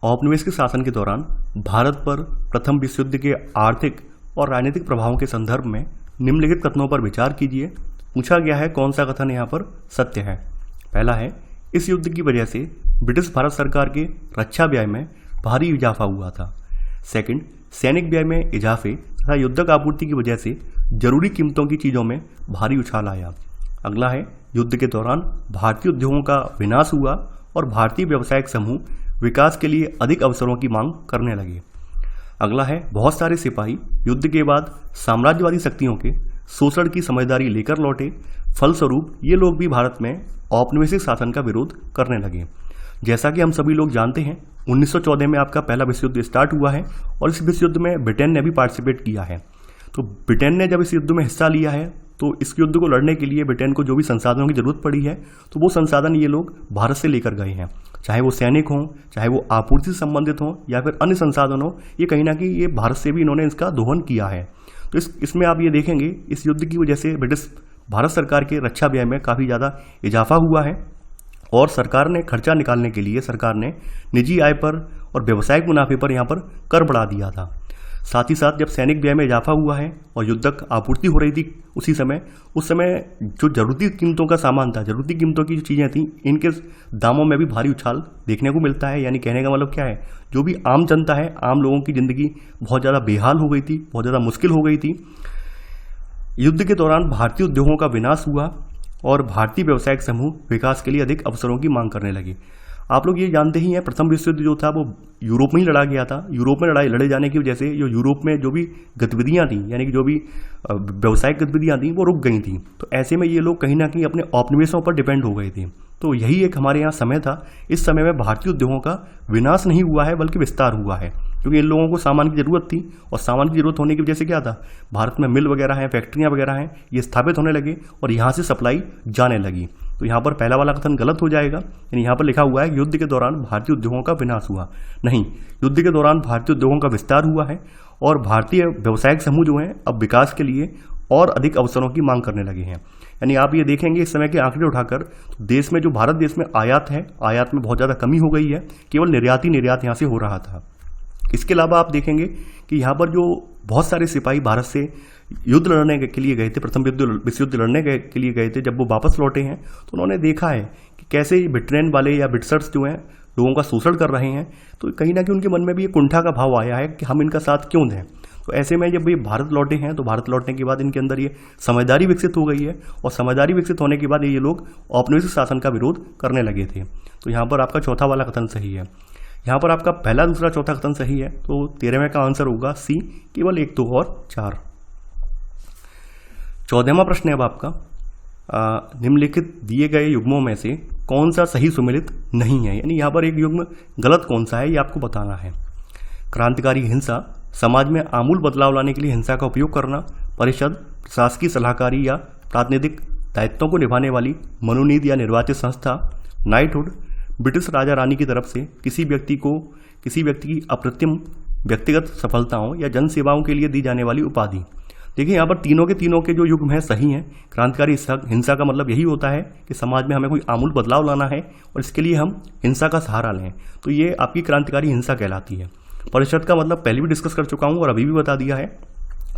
औपनिवेशिक शासन के दौरान भारत पर प्रथम विश्व युद्ध के आर्थिक और राजनीतिक प्रभावों के संदर्भ में निम्नलिखित कथनों पर विचार कीजिए। पूछा गया है कौन सा कथन यहाँ पर सत्य है। पहला है, इस युद्ध की वजह से ब्रिटिश भारत सरकार के रक्षा व्यय में भारी इजाफा हुआ था। सेकंड, सैनिक व्यय में इजाफे तथा युद्धक आपूर्ति की वजह से जरूरी कीमतों की चीज़ों में भारी उछाल आया। अगला है, युद्ध के दौरान भारतीय उद्योगों का विनाश हुआ और भारतीय व्यावसायिक समूह विकास के लिए अधिक अवसरों की मांग करने लगे। अगला है, बहुत सारे सिपाही युद्ध के बाद साम्राज्यवादी शक्तियों के शोषण की समझदारी लेकर लौटे। फलस्वरूप ये लोग भी भारत में औपनिवेशिक शासन का विरोध करने लगे। जैसा कि हम सभी लोग जानते हैं, 1914 में आपका पहला विश्व युद्ध स्टार्ट हुआ है और इस विश्व युद्ध में ब्रिटेन ने भी पार्टिसिपेट किया है। तो ब्रिटेन ने जब इस युद्ध में हिस्सा लिया है, तो इस युद्ध को लड़ने के लिए ब्रिटेन को जो भी संसाधनों की जरूरत पड़ी है, तो वो संसाधन ये लोग भारत से लेकर गए हैं। चाहे वो सैनिक हों, चाहे वो आपूर्ति से संबंधित हों या फिर अन्य संसाधन हो, ये कहीं ना कहीं ये भारत से भी इन्होंने इसका दोहन किया है। तो इसमें आप ये देखेंगे, इस युद्ध की वजह से ब्रिटिश भारत सरकार के रक्षा व्यय में काफ़ी ज़्यादा इजाफा हुआ है और सरकार ने खर्चा निकालने के लिए सरकार ने निजी आय पर और व्यावसायिक मुनाफे पर यहाँ पर कर बढ़ा दिया था। साथ ही साथ जब सैनिक व्यय में इजाफा हुआ है और युद्धक आपूर्ति हो रही थी उस समय जो जरूरती कीमतों का सामान था, जरूरती कीमतों की जो चीज़ें थी, इनके दामों में भी भारी उछाल देखने को मिलता है। यानी कहने का मतलब क्या है, जो भी आम जनता है, आम लोगों की ज़िंदगी बहुत ज़्यादा बेहाल हो गई थी, बहुत ज़्यादा मुश्किल हो गई थी। युद्ध के दौरान भारतीय उद्योगों का विनाश हुआ और भारतीय व्यावसायिक समूह विकास के लिए अधिक अवसरों की मांग करने लगे। आप लोग ये जानते ही हैं, प्रथम विश्व युद्ध जो था वो यूरोप में ही लड़ा गया था। यूरोप में लड़े जाने की वजह से जो यूरोप में जो भी गतिविधियां थी, यानी कि जो भी व्यावसायिक गतिविधियां थी, वो रुक गई थी। तो ऐसे में ये लोग कहीं ना कहीं अपने औपनिवेशों पर डिपेंड हो गए थे। तो यही एक हमारे यहाँ समय था। इस समय में भारतीय उद्योगों का विनाश नहीं हुआ है बल्कि विस्तार हुआ है, क्योंकि इन लोगों को सामान की जरूरत थी और सामान की जरूरत होने की वजह से क्या था, भारत में मिल वगैरह हैं, फैक्ट्रियां वगैरह हैं, ये स्थापित होने लगे और यहाँ से सप्लाई जाने लगी। तो यहाँ पर पहला वाला कथन गलत हो जाएगा। यानी यहाँ पर लिखा हुआ है युद्ध के दौरान भारतीय उद्योगों का विनाश हुआ, नहीं, युद्ध के दौरान भारतीय उद्योगों का विस्तार हुआ है और भारतीय व्यावसायिक समूह जो हैं अब विकास के लिए और अधिक अवसरों की मांग करने लगे हैं। यानी आप ये देखेंगे इस समय के आंकड़े उठाकर, देश में जो भारत देश में आयात है, आयात में बहुत ज़्यादा कमी हो गई है, केवल निर्यात ही निर्यात यहाँ से हो रहा था। इसके अलावा आप देखेंगे कि यहाँ पर जो बहुत सारे सिपाही भारत से युद्ध लड़ने के लिए गए थे, प्रथम विश्व युद्ध लड़ने के लिए गए थे, जब वो वापस लौटे हैं तो उन्होंने देखा है कि कैसे ब्रिटेन वाले या ब्रिटिशर्स जो हैं लोगों का शोषण कर रहे हैं। तो कहीं ना कहीं उनके मन में भी ये कुंठा का भाव आया है कि हम इनका साथ क्यों दें। तो ऐसे में जब ये भारत लौटे हैं तो भारत लौटने के बाद इनके अंदर ये समझदारी विकसित हो गई है और समझदारी विकसित होने के बाद ये लोग औपनिवेशिक शासन का विरोध करने लगे थे। तो यहाँ पर आपका चौथा वाला कथन सही है। यहाँ पर आपका पहला, दूसरा, चौथा कथन सही है। तो 13वें का आंसर होगा सी, केवल 1, 2 और 4। 14वां प्रश्न है अब आपका, निम्नलिखित दिए गए युग्मों में से कौन सा सही सुमेलित नहीं है। यानी यहाँ पर एक युग्म गलत कौन सा है ये आपको बताना है। क्रांतिकारी हिंसा, समाज में आमूल बदलाव लाने के लिए हिंसा का उपयोग करना, परिषद, प्रशासकीय सलाहकारी या प्रातिनिधिक दायित्वों को निभाने वाली मनोनीत या निर्वाचित संस्था, नाइटहुड, ब्रिटिश राजा रानी की तरफ से किसी व्यक्ति की अप्रतिम व्यक्तिगत सफलताओं या जन सेवाओं के लिए दी जाने वाली उपाधि। देखिए यहाँ पर तीनों के जो युग्म हैं सही हैं। क्रांतिकारी हिंसा का मतलब यही होता है कि समाज में हमें कोई आमूल बदलाव लाना है और इसके लिए हम हिंसा का सहारा लें, तो ये आपकी क्रांतिकारी हिंसा कहलाती है। परिषद का मतलब पहले भी डिस्कस कर चुका हूँ और अभी भी बता दिया है।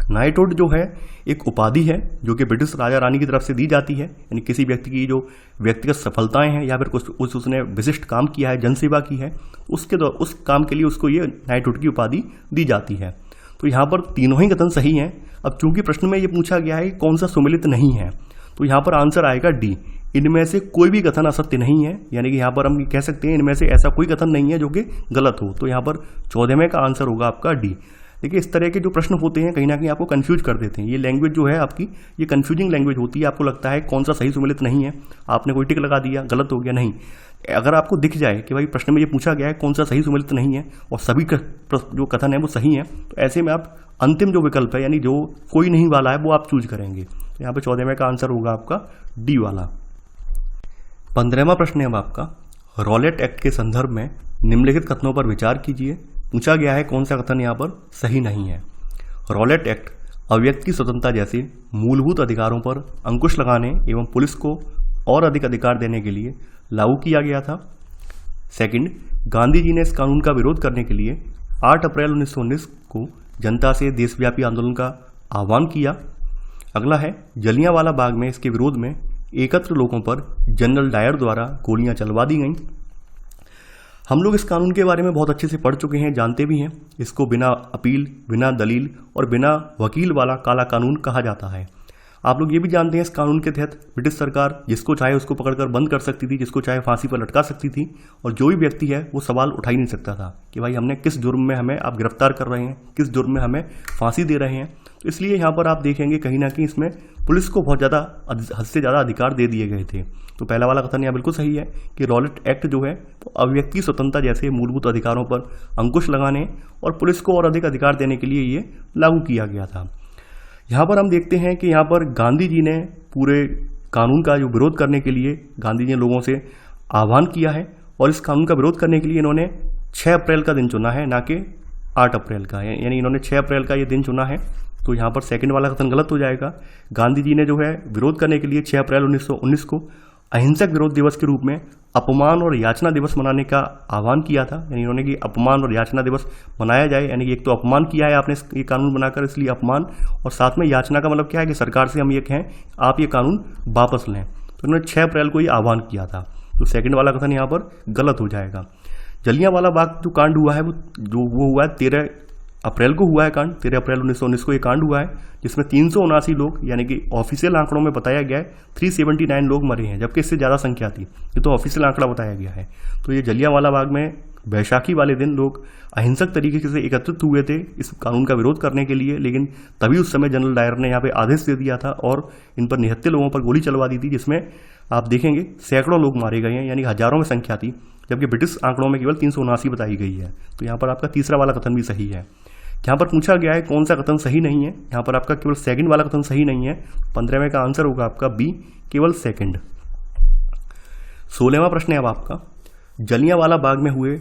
नाइटहुड जो है एक उपाधि है जो कि ब्रिटिश राजा रानी की तरफ से दी जाती है, यानी किसी व्यक्ति की जो व्यक्तिगत सफलताएं हैं या फिर कुछ उसने विशिष्ट काम किया है, जनसेवा की है, उस काम के लिए उसको ये नाइटहुड की उपाधि दी जाती है। तो यहाँ पर तीनों ही कथन सही हैं। अब चूंकि प्रश्न में ये पूछा गया है कौन सा सुमेलित नहीं है, तो यहाँ पर आंसर आएगा डी। इनमें से कोई भी कथन असत्य नहीं है, यानी कि यहाँ पर हम कह सकते हैं इनमें से ऐसा कोई कथन नहीं है जो कि गलत हो। तो यहाँ पर 14वें का आंसर होगा आपका डी। देखिए इस तरह के जो प्रश्न होते हैं कहीं ना कहीं आपको कंफ्यूज कर देते हैं। ये लैंग्वेज जो है आपकी ये कंफ्यूजिंग लैंग्वेज होती है। आपको लगता है कौन सा सही सुमेलित नहीं है, आपने कोई टिक लगा दिया, गलत हो गया। नहीं, अगर आपको दिख जाए कि भाई प्रश्न में ये पूछा गया है कौन सा सही सुमेलित नहीं है और सभी जो कथन है वो सही है, तो ऐसे में आप अंतिम जो विकल्प है यानी जो कोई नहीं वाला है वो आप चूज करेंगे। तो यहाँ पे 14वें का आंसर होगा आपका डी वाला। 15वां प्रश्न है अब आपका, रॉलेट एक्ट के संदर्भ में निम्नलिखित कथनों पर विचार कीजिए। पूछा गया है कौन सा कथन यहाँ पर सही नहीं है। रॉलेट एक्ट अव्यक्त की स्वतंत्रता जैसे मूलभूत अधिकारों पर अंकुश लगाने एवं पुलिस को और अधिक अधिकार देने के लिए लागू किया गया था। सेकंड, गांधी जी ने इस कानून का विरोध करने के लिए 8 अप्रैल 1919 को जनता से देशव्यापी आंदोलन का आह्वान किया। अगला है, जलियांवाला बाग में इसके विरोध में एकत्र लोगों पर जनरल डायर द्वारा गोलियां चलवा दी गईं। हम लोग इस कानून के बारे में बहुत अच्छे से पढ़ चुके हैं, जानते भी हैं। इसको बिना अपील, बिना दलील और बिना वकील वाला काला कानून कहा जाता है। आप लोग ये भी जानते हैं इस कानून के तहत ब्रिटिश सरकार जिसको चाहे उसको पकड़कर बंद कर सकती थी, जिसको चाहे फांसी पर लटका सकती थी, और जो भी व्यक्ति है वो सवाल उठा ही नहीं सकता था कि भाई हमने किस जुर्म में हमें आप गिरफ्तार कर रहे हैं, किस जुर्म में हमें फांसी दे रहे हैं। तो इसलिए यहाँ पर आप देखेंगे कहीं ना कहीं इसमें पुलिस को बहुत ज़्यादा हद से ज़्यादा अधिकार दे दिए गए थे। तो पहला वाला कथन यहाँ बिल्कुल सही है कि रॉलेट एक्ट जो है तो अव्यक्त की स्वतंत्रता जैसे मूलभूत अधिकारों पर अंकुश लगाने और पुलिस को और अधिक अधिकार देने के लिए ये लागू किया गया था। यहाँ पर हम देखते हैं कि यहाँ पर गांधी जी ने पूरे कानून का जो विरोध करने के लिए गांधी जी ने लोगों से आह्वान किया है और इस कानून का विरोध करने के लिए इन्होंने 6 अप्रैल का दिन चुना है, ना कि 8 अप्रैल का, यानी इन्होंने 6 अप्रैल का ये दिन चुना है। तो यहाँ पर सेकंड वाला कथन गलत हो जाएगा। गांधी जी ने जो है विरोध करने के लिए 6 अप्रैल 1919 को अहिंसक विरोध दिवस के रूप में अपमान और याचना दिवस मनाने का आह्वान किया था, यानी इन्होंने कि अपमान और याचना दिवस मनाया जाए। यानी एक तो अपमान किया है आपने ये कानून बनाकर, इसलिए अपमान, और साथ में याचना का मतलब क्या है कि सरकार से हम ये कहें आप ये कानून वापस लें। तो इन्होंने 6 अप्रैल को ये आह्वान किया था। तो सेकंड वाला कथन यहाँ पर गलत हो जाएगा। जलियांवाला बाग जो कांड हुआ है वो हुआ है 13 अप्रैल को हुआ है कांड। 13 अप्रैल 1919 को ये कांड हुआ है, जिसमें 379 लोग, यानी कि ऑफिशियल आंकड़ों में बताया गया है 379 लोग मरे हैं, जबकि इससे ज़्यादा संख्या थी। ये तो ऑफिशियल आंकड़ा बताया गया है। तो ये जलियांवाला बाग में बैसाखी वाले दिन लोग अहिंसक तरीके से एकत्रित हुए थे इस कानून का विरोध करने के लिए, लेकिन तभी उस समय जनरल डायर ने यहाँ पे आदेश दे दिया था और इन पर निहत्थे लोगों पर गोली चलवा दी थी, जिसमें आप देखेंगे सैकड़ों लोग मारे गए हैं, यानी हजारों में संख्या थी, जबकि ब्रिटिश आंकड़ों में केवल 379 बताई गई है। तो यहाँ पर आपका तीसरा वाला कथन भी सही है। यहाँ पर पूछा गया है कौन सा कथन सही नहीं है, यहाँ पर आपका केवल सेकंड वाला कथन सही नहीं है। 15वें का आंसर होगा आपका बी, केवल सेकंड। 16वां प्रश्न है अब आपका, जलियांवाला बाग में हुए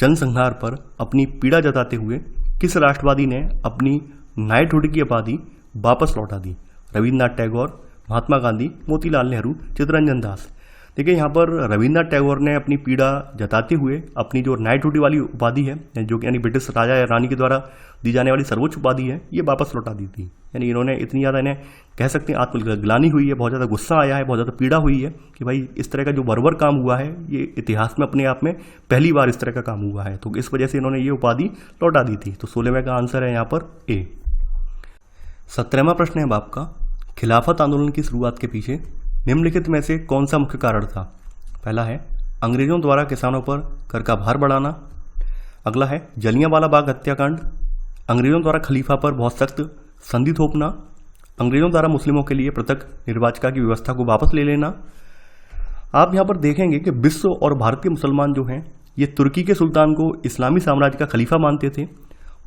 जनसंहार पर अपनी पीड़ा जताते हुए किस राष्ट्रवादी ने अपनी नाइटहुड की उपाधि वापस लौटा दी? रविन्द्रनाथ टैगोर, महात्मा गांधी, मोतीलाल नेहरू, चित्तरंजन दास। देखिए यहाँ पर रविन्द्रनाथ टैगोर ने अपनी पीड़ा जताते हुए अपनी जो नाइटहुड वाली उपाधि है, जो कि यानी ब्रिटिश राजा या रानी के द्वारा दी जाने वाली सर्वोच्च उपाधि है, ये वापस लौटा दी थी। यानी इन्होंने इतनी ज़्यादा इन्हें कह सकते हैं आत्मग्लानि हुई है, बहुत ज़्यादा गुस्सा आया है, बहुत ज़्यादा पीड़ा हुई है कि भाई इस तरह का जो बर्बर काम हुआ है ये इतिहास में अपने आप में पहली बार इस तरह का काम हुआ है। तो इस वजह से इन्होंने ये उपाधि लौटा दी थी। तो 16वें का आंसर है यहाँ पर ए। 17वां प्रश्न है अब आपका, खिलाफत आंदोलन की शुरुआत के पीछे निम्नलिखित में से कौन सा मुख्य कारण था? पहला है अंग्रेजों द्वारा किसानों पर कर का भार बढ़ाना। अगला है जलियांवाला बाग हत्याकांड। अंग्रेजों द्वारा खलीफा पर बहुत सख्त संधि थोपना। अंग्रेजों द्वारा मुस्लिमों के लिए पृथक निर्वाचिका की व्यवस्था को वापस ले लेना। आप यहाँ पर देखेंगे कि विश्व और भारत के मुसलमान जो हैं ये तुर्की के सुल्तान को इस्लामी साम्राज्य का खलीफा मानते थे,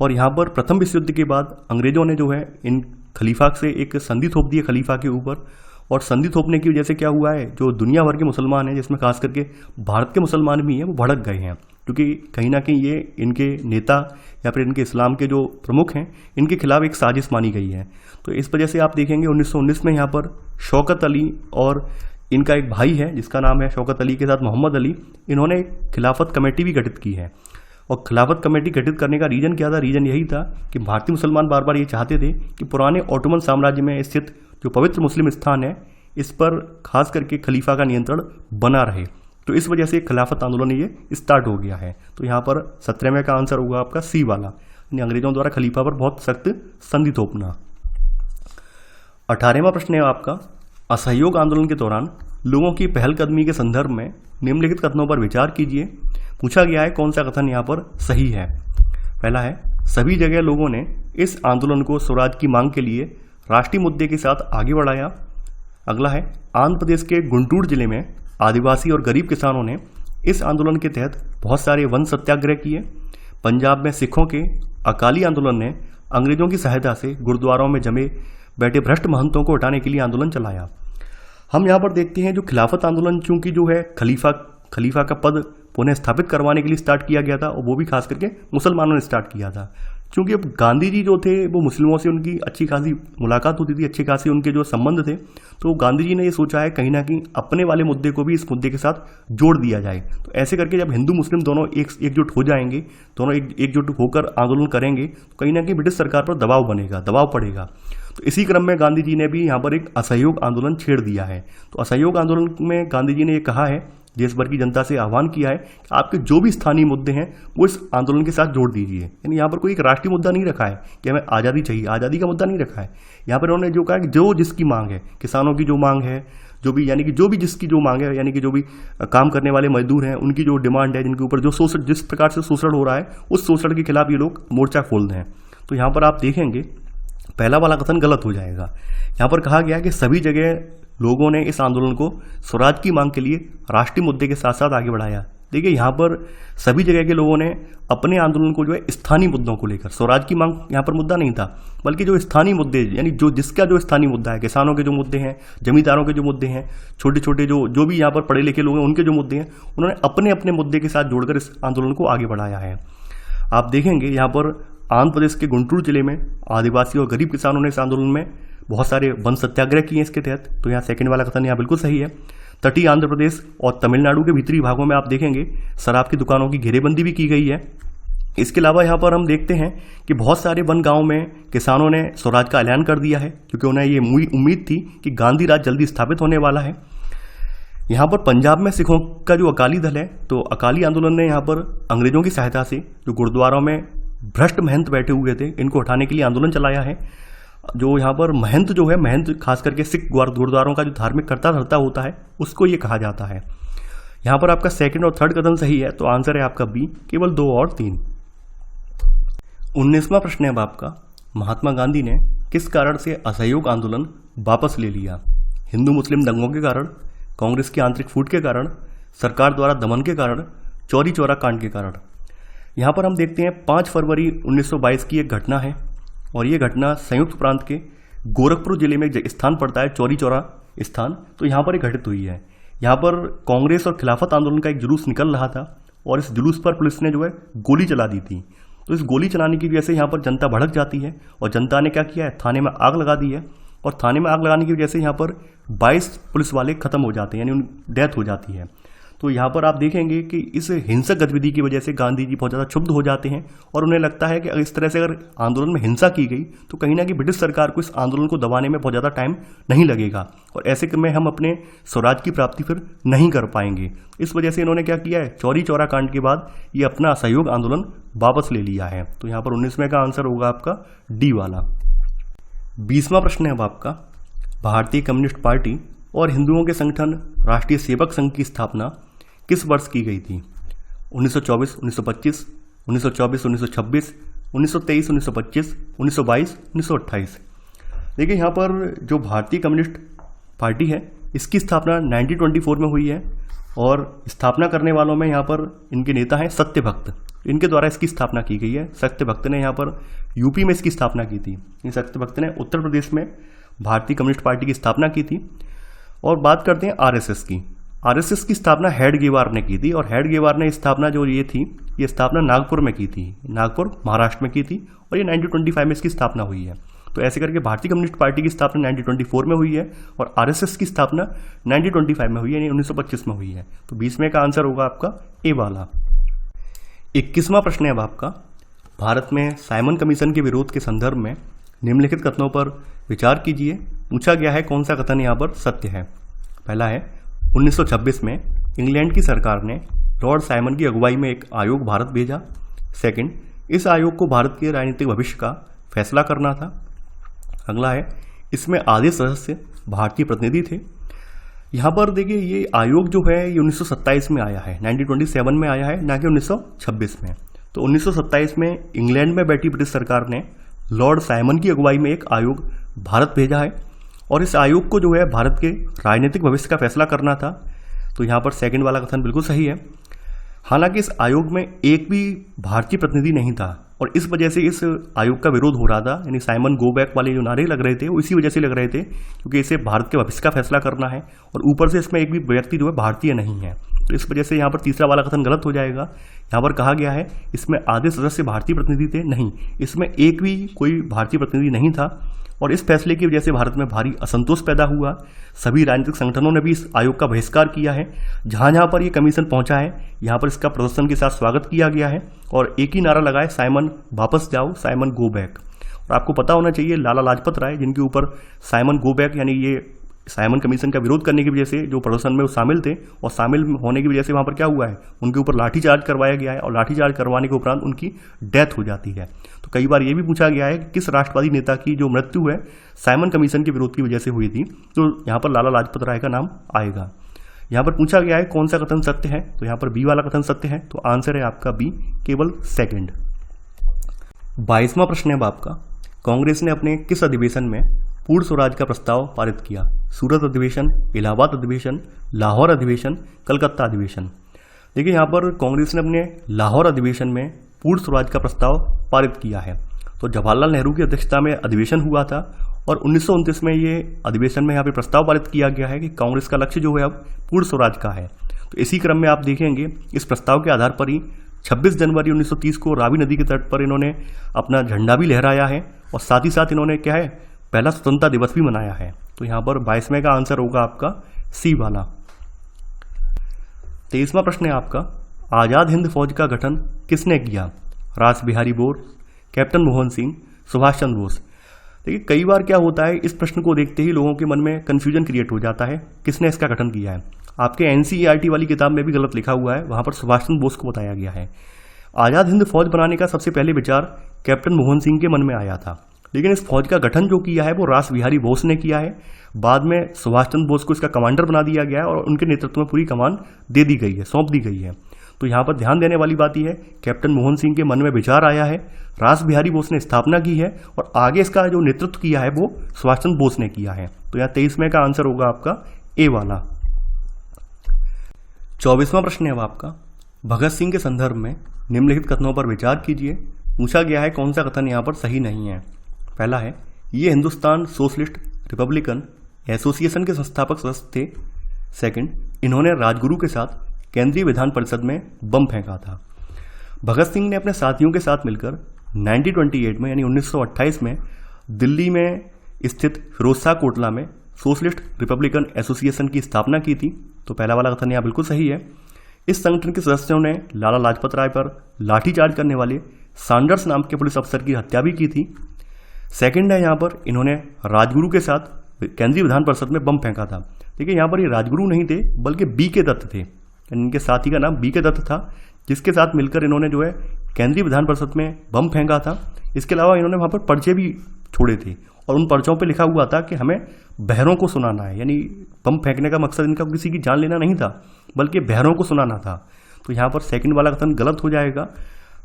और यहाँ पर प्रथम विश्व युद्ध के बाद अंग्रेजों ने जो है इन खलीफा से एक संधि थोप दी है खलीफा के ऊपर, और संधि थोपने की वजह से क्या हुआ है, जो दुनिया भर के मुसलमान हैं जिसमें खास करके भारत के मुसलमान भी हैं, वो भड़क गए हैं, क्योंकि कहीं ना कहीं ये इनके नेता या फिर इनके इस्लाम के जो प्रमुख हैं इनके खिलाफ एक साजिश मानी गई है। तो इस वजह से आप देखेंगे 1919 में यहाँ पर शौकत अली और इनका एक भाई है जिसका नाम है शौकत अली के साथ मोहम्मद अली, इन्होंने एक खिलाफत कमेटी भी गठित की है। और खिलाफत कमेटी गठित करने का रीजन क्या था? रीजन यही था कि भारतीय मुसलमान बार बार ये चाहते थे कि पुराने ओटोमन साम्राज्य में स्थित जो पवित्र मुस्लिम स्थान है इस पर खास करके खलीफा का नियंत्रण बना रहे। तो इस वजह से खिलाफत आंदोलन ये स्टार्ट हो गया है। तो यहाँ पर 17वें का आंसर होगा आपका सी वाला, यानी अंग्रेजों द्वारा खलीफा पर बहुत सख्त संधि थोपना। 18वां प्रश्न है आपका, असहयोग आंदोलन के दौरान लोगों की पहलकदमी के संदर्भ में निम्नलिखित कथनों पर विचार कीजिए। पूछा गया है कौन सा कथन यहाँ पर सही है। पहला है, सभी जगह लोगों ने इस आंदोलन को स्वराज की मांग के लिए राष्ट्रीय मुद्दे के साथ आगे बढ़ाया। अगला है, आंध्र प्रदेश के गुंटूर जिले में आदिवासी और गरीब किसानों ने इस आंदोलन के तहत बहुत सारे वन सत्याग्रह किए। पंजाब में सिखों के अकाली आंदोलन ने अंग्रेजों की सहायता से गुरुद्वारों में जमे बैठे भ्रष्ट महंतों को हटाने के लिए आंदोलन चलाया। हम यहाँ पर देखते हैं जो खिलाफत आंदोलन चूंकि जो है खलीफा का पद पुनः स्थापित करवाने के लिए स्टार्ट किया गया था, और वो भी खास करके मुसलमानों ने स्टार्ट किया था। क्योंकि अब गांधी जी जो थे वो मुस्लिमों से उनकी अच्छी खासी मुलाकात होती थी, अच्छे खासे उनके जो संबंध थे, तो गांधी जी ने ये सोचा है कहीं ना कहीं अपने वाले मुद्दे को भी इस मुद्दे के साथ जोड़ दिया जाए। तो ऐसे करके जब हिंदू मुस्लिम दोनों एकजुट हो जाएंगे, दोनों एकजुट होकर आंदोलन करेंगे, तो कहीं ना कहीं ब्रिटिश सरकार पर दबाव बनेगा, दबाव पड़ेगा। तो इसी क्रम में गांधी जी ने भी यहाँ पर एक असहयोग आंदोलन छेड़ दिया है। तो असहयोग आंदोलन में गांधी जी ने ये कहा है, देश भर की जनता से आह्वान किया है कि आपके जो भी स्थानीय मुद्दे हैं वो इस आंदोलन के साथ जोड़ दीजिए। यानी यहाँ पर कोई एक राष्ट्रीय मुद्दा नहीं रखा है कि हमें आज़ादी चाहिए, आज़ादी का मुद्दा नहीं रखा है। यहाँ पर उन्होंने जो कहा कि जो जिसकी मांग है, किसानों की जो मांग है, जो भी यानी कि जो भी जिसकी जो मांग है, यानी कि जो भी काम करने वाले मजदूर हैं उनकी जो डिमांड है, जिनके ऊपर जो शोषण, जिस प्रकार से शोषण हो रहा है उस शोषण के खिलाफ ये लोग मोर्चा खोल रहे हैं। तो यहाँ पर आप देखेंगे पहला वाला कथन गलत हो जाएगा। यहाँ पर कहा गया कि सभी जगह लोगों ने इस आंदोलन को स्वराज की मांग के लिए राष्ट्रीय मुद्दे के साथ साथ आगे बढ़ाया। देखिए यहाँ पर सभी जगह के लोगों ने अपने आंदोलन को जो है स्थानीय मुद्दों को लेकर, स्वराज की मांग यहाँ पर मुद्दा नहीं था, बल्कि जो स्थानीय मुद्दे यानी जो जिसका जो स्थानीय मुद्दा है, किसानों के जो मुद्दे हैं, जमींदारों के जो मुद्दे हैं, छोटे छोटे जो भी यहाँ पर पढ़े लिखे लोग हैं उनके जो मुद्दे हैं, उन्होंने अपने अपने मुद्दे के साथ जोड़कर इस आंदोलन को आगे बढ़ाया है। आप देखेंगे यहाँ पर आंध्र प्रदेश के गुंटूर जिले में आदिवासी और गरीब किसानों ने इस आंदोलन में बहुत सारे वन सत्याग्रह किए इसके तहत। तो यहाँ सेकंड वाला कथन यहाँ बिल्कुल सही है। तटीय आंध्र प्रदेश और तमिलनाडु के भीतरी भागों में आप देखेंगे शराब की दुकानों की घेरेबंदी भी की गई है। इसके अलावा यहाँ पर हम देखते हैं कि बहुत सारे वन गाँव में किसानों ने स्वराज का ऐलान कर दिया है, क्योंकि उन्हें ये उम्मीद थी कि गांधी राज जल्दी स्थापित होने वाला है। यहाँ पर पंजाब में सिखों का जो अकाली दल है, तो अकाली आंदोलन ने यहाँ पर अंग्रेजों की सहायता से जो गुरुद्वारों में भ्रष्ट महंत बैठे हुए थे इनको हटाने के लिए आंदोलन चलाया है। जो यहाँ पर महंत जो है, महंत खास करके सिख गुरुद्वारों का जो धार्मिक कर्ता धर्ता होता है उसको ये कहा जाता है। यहाँ पर आपका सेकंड और थर्ड कथन सही है, तो आंसर है आपका बी, केवल 2 और 3। 19वां प्रश्न है अब आपका, महात्मा गांधी ने किस कारण से असहयोग आंदोलन वापस ले लिया? हिंदू मुस्लिम दंगों के कारण, कांग्रेस की आंतरिक फूट के कारण, सरकार द्वारा दमन के कारण, चौरी चौरा कांड के कारण। यहाँ पर हम देखते हैं 5 फरवरी 1922 की एक घटना है, और ये घटना संयुक्त प्रांत के गोरखपुर जिले में एक स्थान पड़ता है, चौरी चौरा स्थान। तो यहाँ पर एक घटित हुई है। यहाँ पर कांग्रेस और खिलाफत आंदोलन का एक जुलूस निकल रहा था, और इस जुलूस पर पुलिस ने जो है गोली चला दी थी। तो इस गोली चलाने की वजह से यहाँ पर जनता भड़क जाती है, और जनता ने क्या किया है, थाने में आग लगा दी है। और थाने में आग लगाने की वजह से यहाँ पर 22 पुलिस वाले खत्म हो जाते हैं, यानी उनकी डेथ हो जाती है। तो यहाँ पर आप देखेंगे कि इस हिंसक गतिविधि की वजह से गांधी जी बहुत ज़्यादा क्षुब्ध हो जाते हैं, और उन्हें लगता है कि इस तरह से अगर आंदोलन में हिंसा की गई तो कहीं ना कहीं ब्रिटिश सरकार को इस आंदोलन को दबाने में बहुत ज़्यादा टाइम नहीं लगेगा, और ऐसे में हम अपने स्वराज की प्राप्ति फिर नहीं कर पाएंगे। इस वजह से इन्होंने क्या किया है, चौरी चौरा कांड के बाद ये अपना असहयोग आंदोलन वापस ले लिया है। तो यहाँ पर 19वें का आंसर होगा आपका डी वाला। 20वां प्रश्न है अब आपका, भारतीय कम्युनिस्ट पार्टी और हिंदुओं के संगठन राष्ट्रीय सेवक संघ की स्थापना किस वर्ष की गई थी? 1924, 1925, 1924, 1926, 1923, 1925, 1922, 1928। देखिए यहाँ पर जो भारतीय कम्युनिस्ट पार्टी है इसकी स्थापना 1924 में हुई है, और स्थापना करने वालों में यहाँ पर इनके नेता हैं सत्यभक्त। इनके द्वारा इसकी स्थापना की गई है। सत्यभक्त ने यहाँ पर यूपी में इसकी स्थापना की थी। सत्यभक्त ने उत्तर प्रदेश में भारतीय कम्युनिस्ट पार्टी की स्थापना की थी। और बात करते हैं आरएसएस की। आरएसएस की स्थापना हेडगेवार ने की थी, और हेडगेवार ने स्थापना जो ये थी, ये स्थापना नागपुर में की थी, नागपुर महाराष्ट्र में की थी, और ये 1925 में इसकी स्थापना हुई है। तो ऐसे करके भारतीय कम्युनिस्ट पार्टी की स्थापना 1924 में हुई है, और आरएसएस की स्थापना 1925 में हुई है, यानी 1925 में हुई है। तो 20वें का आंसर होगा आपका ए वाला। 21वां प्रश्न है अब आपका, भारत में साइमन कमीशन के विरोध के संदर्भ में निम्नलिखित कथनों पर विचार कीजिए। पूछा गया है कौन सा कथन यहाँ पर सत्य है। पहला है, 1926 में इंग्लैंड की सरकार ने लॉर्ड साइमन की अगुवाई में एक आयोग भारत भेजा। सेकंड, इस आयोग को भारत के राजनीतिक भविष्य का फैसला करना था। अगला है, इसमें आधे सदस्य भारतीय प्रतिनिधि थे। यहाँ पर देखिए ये आयोग जो है ये 1927 में आया है, 1927 में आया है, ना कि 1926 में। तो 1927 में इंग्लैंड में बैठी ब्रिटिश सरकार ने लॉर्ड साइमन की अगुवाई में एक आयोग भारत भेजा है और इस आयोग को जो है भारत के राजनीतिक भविष्य का फैसला करना था। तो यहाँ पर सेकंड वाला कथन बिल्कुल सही है। हालांकि इस आयोग में एक भी भारतीय प्रतिनिधि नहीं था और इस वजह से इस आयोग का विरोध हो रहा था, यानी साइमन गो बैक वाले जो नारे लग रहे थे वो इसी वजह से लग रहे थे क्योंकि इसे भारत के भविष्य का फैसला करना है और ऊपर से इसमें एक भी व्यक्ति जो है भारतीय नहीं है। तो इस वजह से यहाँ पर तीसरा वाला कथन गलत हो जाएगा। यहाँ पर कहा गया है इसमें आधे सदस्य भारतीय प्रतिनिधि थे, नहीं, इसमें एक भी कोई भारतीय प्रतिनिधि नहीं था और इस फैसले की वजह से भारत में भारी असंतोष पैदा हुआ। सभी राजनीतिक संगठनों ने भी इस आयोग का बहिष्कार किया है। जहाँ जहाँ पर ये कमीशन पहुंचा है यहाँ पर इसका प्रदर्शन के साथ स्वागत किया गया है और एक ही नारा लगाए, साइमन वापस जाओ, साइमन गो बैक। और आपको पता होना चाहिए लाला लाजपत राय जिनके ऊपर साइमन गो बैक यानी ये साइमन कमीशन का विरोध करने की वजह से जो प्रदर्शन में वो शामिल थे और शामिल होने की वजह से वहाँ पर क्या हुआ है, उनके ऊपर लाठीचार्ज करवाया गया है और लाठीचार्ज करवाने के उपरांत उनकी डेथ हो जाती है। तो कई बार ये भी पूछा गया है कि किस राष्ट्रवादी नेता की जो मृत्यु है साइमन कमीशन के विरोध की वजह से हुई थी, तो यहाँ पर लाला लाजपत राय का नाम आएगा। यहाँ पर पूछा गया है कौन सा कथन सत्य है, तो यहाँ पर बी वाला कथन सत्य है, तो आंसर है आपका बी, केवल सेकंड। 22वां प्रश्न है आपका, कांग्रेस ने अपने किस अधिवेशन में पूर्ण स्वराज का प्रस्ताव पारित किया? सूरत अधिवेशन, इलाहाबाद अधिवेशन, लाहौर अधिवेशन, कलकत्ता अधिवेशन। देखिए यहाँ पर कांग्रेस ने अपने लाहौर अधिवेशन में पूर्ण स्वराज का प्रस्ताव पारित किया है। तो जवाहरलाल नेहरू की अध्यक्षता में अधिवेशन हुआ था और 1929 में ये अधिवेशन में यहाँ पे प्रस्ताव पारित किया गया है कि कांग्रेस का लक्ष्य जो है अब पूर्ण स्वराज का है। तो इसी क्रम में आप देखेंगे इस प्रस्ताव के आधार पर ही 26 जनवरी 1930 को रावी नदी के तट पर इन्होंने अपना झंडा भी लहराया है और साथ ही साथ इन्होंने क्या है, पहला स्वतंत्रता दिवस भी मनाया है। तो यहाँ पर 22वें का आंसर होगा आपका सी वाला। 23वां प्रश्न है आपका, आजाद हिंद फौज का गठन किसने किया? रास बिहारी बोस, कैप्टन मोहन सिंह, सुभाष चंद्र बोस। देखिए कई बार क्या होता है, इस प्रश्न को देखते ही लोगों के मन में कंफ्यूजन क्रिएट हो जाता है, किसने इसका गठन किया है। आपके एनसीईआरटी वाली किताब में भी गलत लिखा हुआ है, वहां पर सुभाष चंद्र बोस को बताया गया है। आजाद हिंद फौज बनाने का सबसे पहले विचार कैप्टन मोहन सिंह के मन में आया था, लेकिन इस फौज का गठन जो किया है वो रास बिहारी बोस ने किया है। बाद में सुभाष चंद्र बोस को इसका कमांडर बना दिया गया है और उनके नेतृत्व में पूरी कमान दे दी गई है, सौंप दी गई है। तो यहाँ पर ध्यान देने वाली बात यह है, कैप्टन मोहन सिंह के मन में विचार आया है, रास बिहारी बोस ने स्थापना की है और आगे इसका जो नेतृत्व किया है वो सुभाष चंद्र बोस ने किया है। तो यहाँ 23वें का आंसर होगा आपका ए वाला। 24वां प्रश्न है अब आपका, भगत सिंह के संदर्भ में निम्नलिखित कथनों पर विचार कीजिए। पूछा गया है कौन सा कथन यहाँ पर सही नहीं है। पहला है, ये हिंदुस्तान सोशलिस्ट रिपब्लिकन एसोसिएशन के संस्थापक सदस्य थे। सेकंड, इन्होंने राजगुरु के साथ केंद्रीय विधान परिषद में बम फेंका था। भगत सिंह ने अपने साथियों के साथ मिलकर 1928 में यानी 1928 में दिल्ली में स्थित फिरोजशाह कोटला में सोशलिस्ट रिपब्लिकन एसोसिएशन की स्थापना की थी। तो पहला वाला कथन यहाँ बिल्कुल सही है। इस संगठन के सदस्यों ने लाला लाजपत राय पर लाठीचार्ज करने वाले सैंडर्स नाम के पुलिस अफसर की हत्या भी की थी। सेकंड है, यहाँ पर इन्होंने राजगुरु के साथ केंद्रीय विधान परिषद में बम फेंका था। देखिए यहाँ पर ये राजगुरु नहीं थे बल्कि बी के दत्त थे, इनके साथी का नाम बी के दत्त था, जिसके साथ मिलकर इन्होंने जो है केंद्रीय विधान परिषद में बम फेंका था। इसके अलावा इन्होंने वहाँ पर पर्चे भी छोड़े थे और उन पर्चों पर लिखा हुआ था कि हमें बहरों को सुनाना है, यानी बम फेंकने का मकसद इनका किसी की जान लेना नहीं था बल्कि बहरों को सुनाना था। तो यहाँ पर सेकंड वाला कथन गलत हो जाएगा,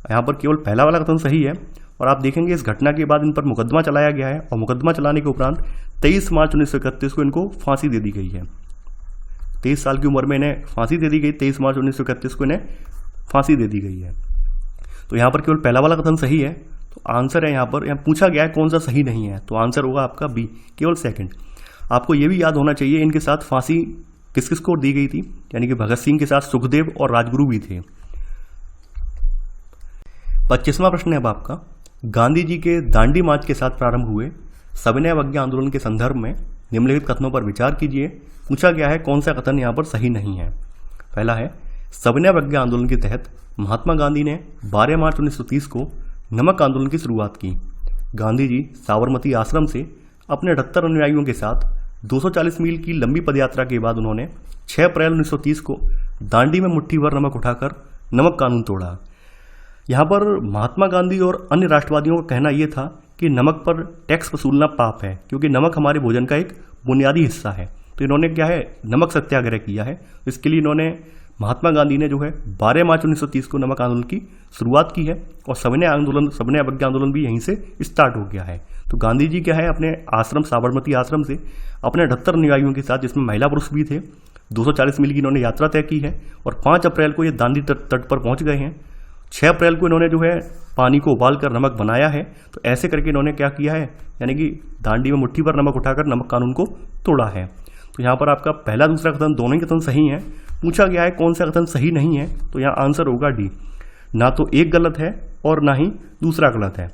यहाँ पर केवल पहला वाला कथन सही है। और आप देखेंगे इस घटना के बाद इन पर मुकदमा चलाया गया है और मुकदमा चलाने के उपरांत 23 मार्च 1931 को इनको फांसी दे दी गई है। 23 साल की उम्र में इन्हें फांसी दे दी गई, 23 मार्च 1931 को इन्हें फांसी दे दी गई है। तो यहाँ पर केवल पहला वाला कथन सही है। तो आंसर है यहाँ पूछा गया है कौन सा सही नहीं है, तो आंसर होगा आपका बी, केवल सेकंड। आपको ये भी याद होना चाहिए इनके साथ फांसी किस किस को दी गई थी, यानी कि भगत सिंह के साथ सुखदेव और राजगुरु भी थे। 25वां प्रश्न है अब आपका, गांधी जी के दांडी मार्च के साथ प्रारंभ हुए सविनय अवज्ञा आंदोलन के संदर्भ में निम्नलिखित कथनों पर विचार कीजिए। पूछा गया है कौन सा कथन यहाँ पर सही नहीं है। पहला है, सविनय अवज्ञा आंदोलन के तहत महात्मा गांधी ने 12 मार्च 1930 को नमक आंदोलन की शुरुआत की। गांधी जी साबरमती आश्रम से अपने 78 अनुयायियों के साथ 240 मील की लंबी पदयात्रा के बाद उन्होंने 6 अप्रैल 1930 को दांडी में मुट्ठी भर नमक उठाकर नमक कानून तोड़ा। यहाँ पर महात्मा गांधी और अन्य राष्ट्रवादियों का कहना यह था कि नमक पर टैक्स वसूलना पाप है, क्योंकि नमक हमारे भोजन का एक बुनियादी हिस्सा है। तो इन्होंने क्या है, नमक सत्याग्रह किया है। इसके लिए इन्होंने महात्मा गांधी ने जो है 12 मार्च 1930 को नमक आंदोलन की शुरुआत की है और सविनय अवज्ञा आंदोलन भी यहीं से स्टार्ट हो गया है। तो गांधी जी क्या है, अपने आश्रम साबरमती आश्रम से अपने 78 अनुयायियों के साथ, जिसमें महिला पुरुष भी थे, 240 मील की इन्होंने यात्रा तय की है और 5 अप्रैल को ये दांडी तट पर पहुंच गए हैं। 6 अप्रैल को इन्होंने जो है पानी को उबाल कर नमक बनाया है। तो ऐसे करके इन्होंने क्या किया है, यानी कि दांडी में मुट्ठी भर नमक उठाकर नमक कानून को तोड़ा है। तो यहाँ पर आपका पहला दूसरा कथन दोनों ही कथन सही हैं। पूछा गया है कौन सा कथन सही नहीं है, तो यहाँ आंसर होगा डी। ना तो एक गलत है और ना ही दूसरा गलत है।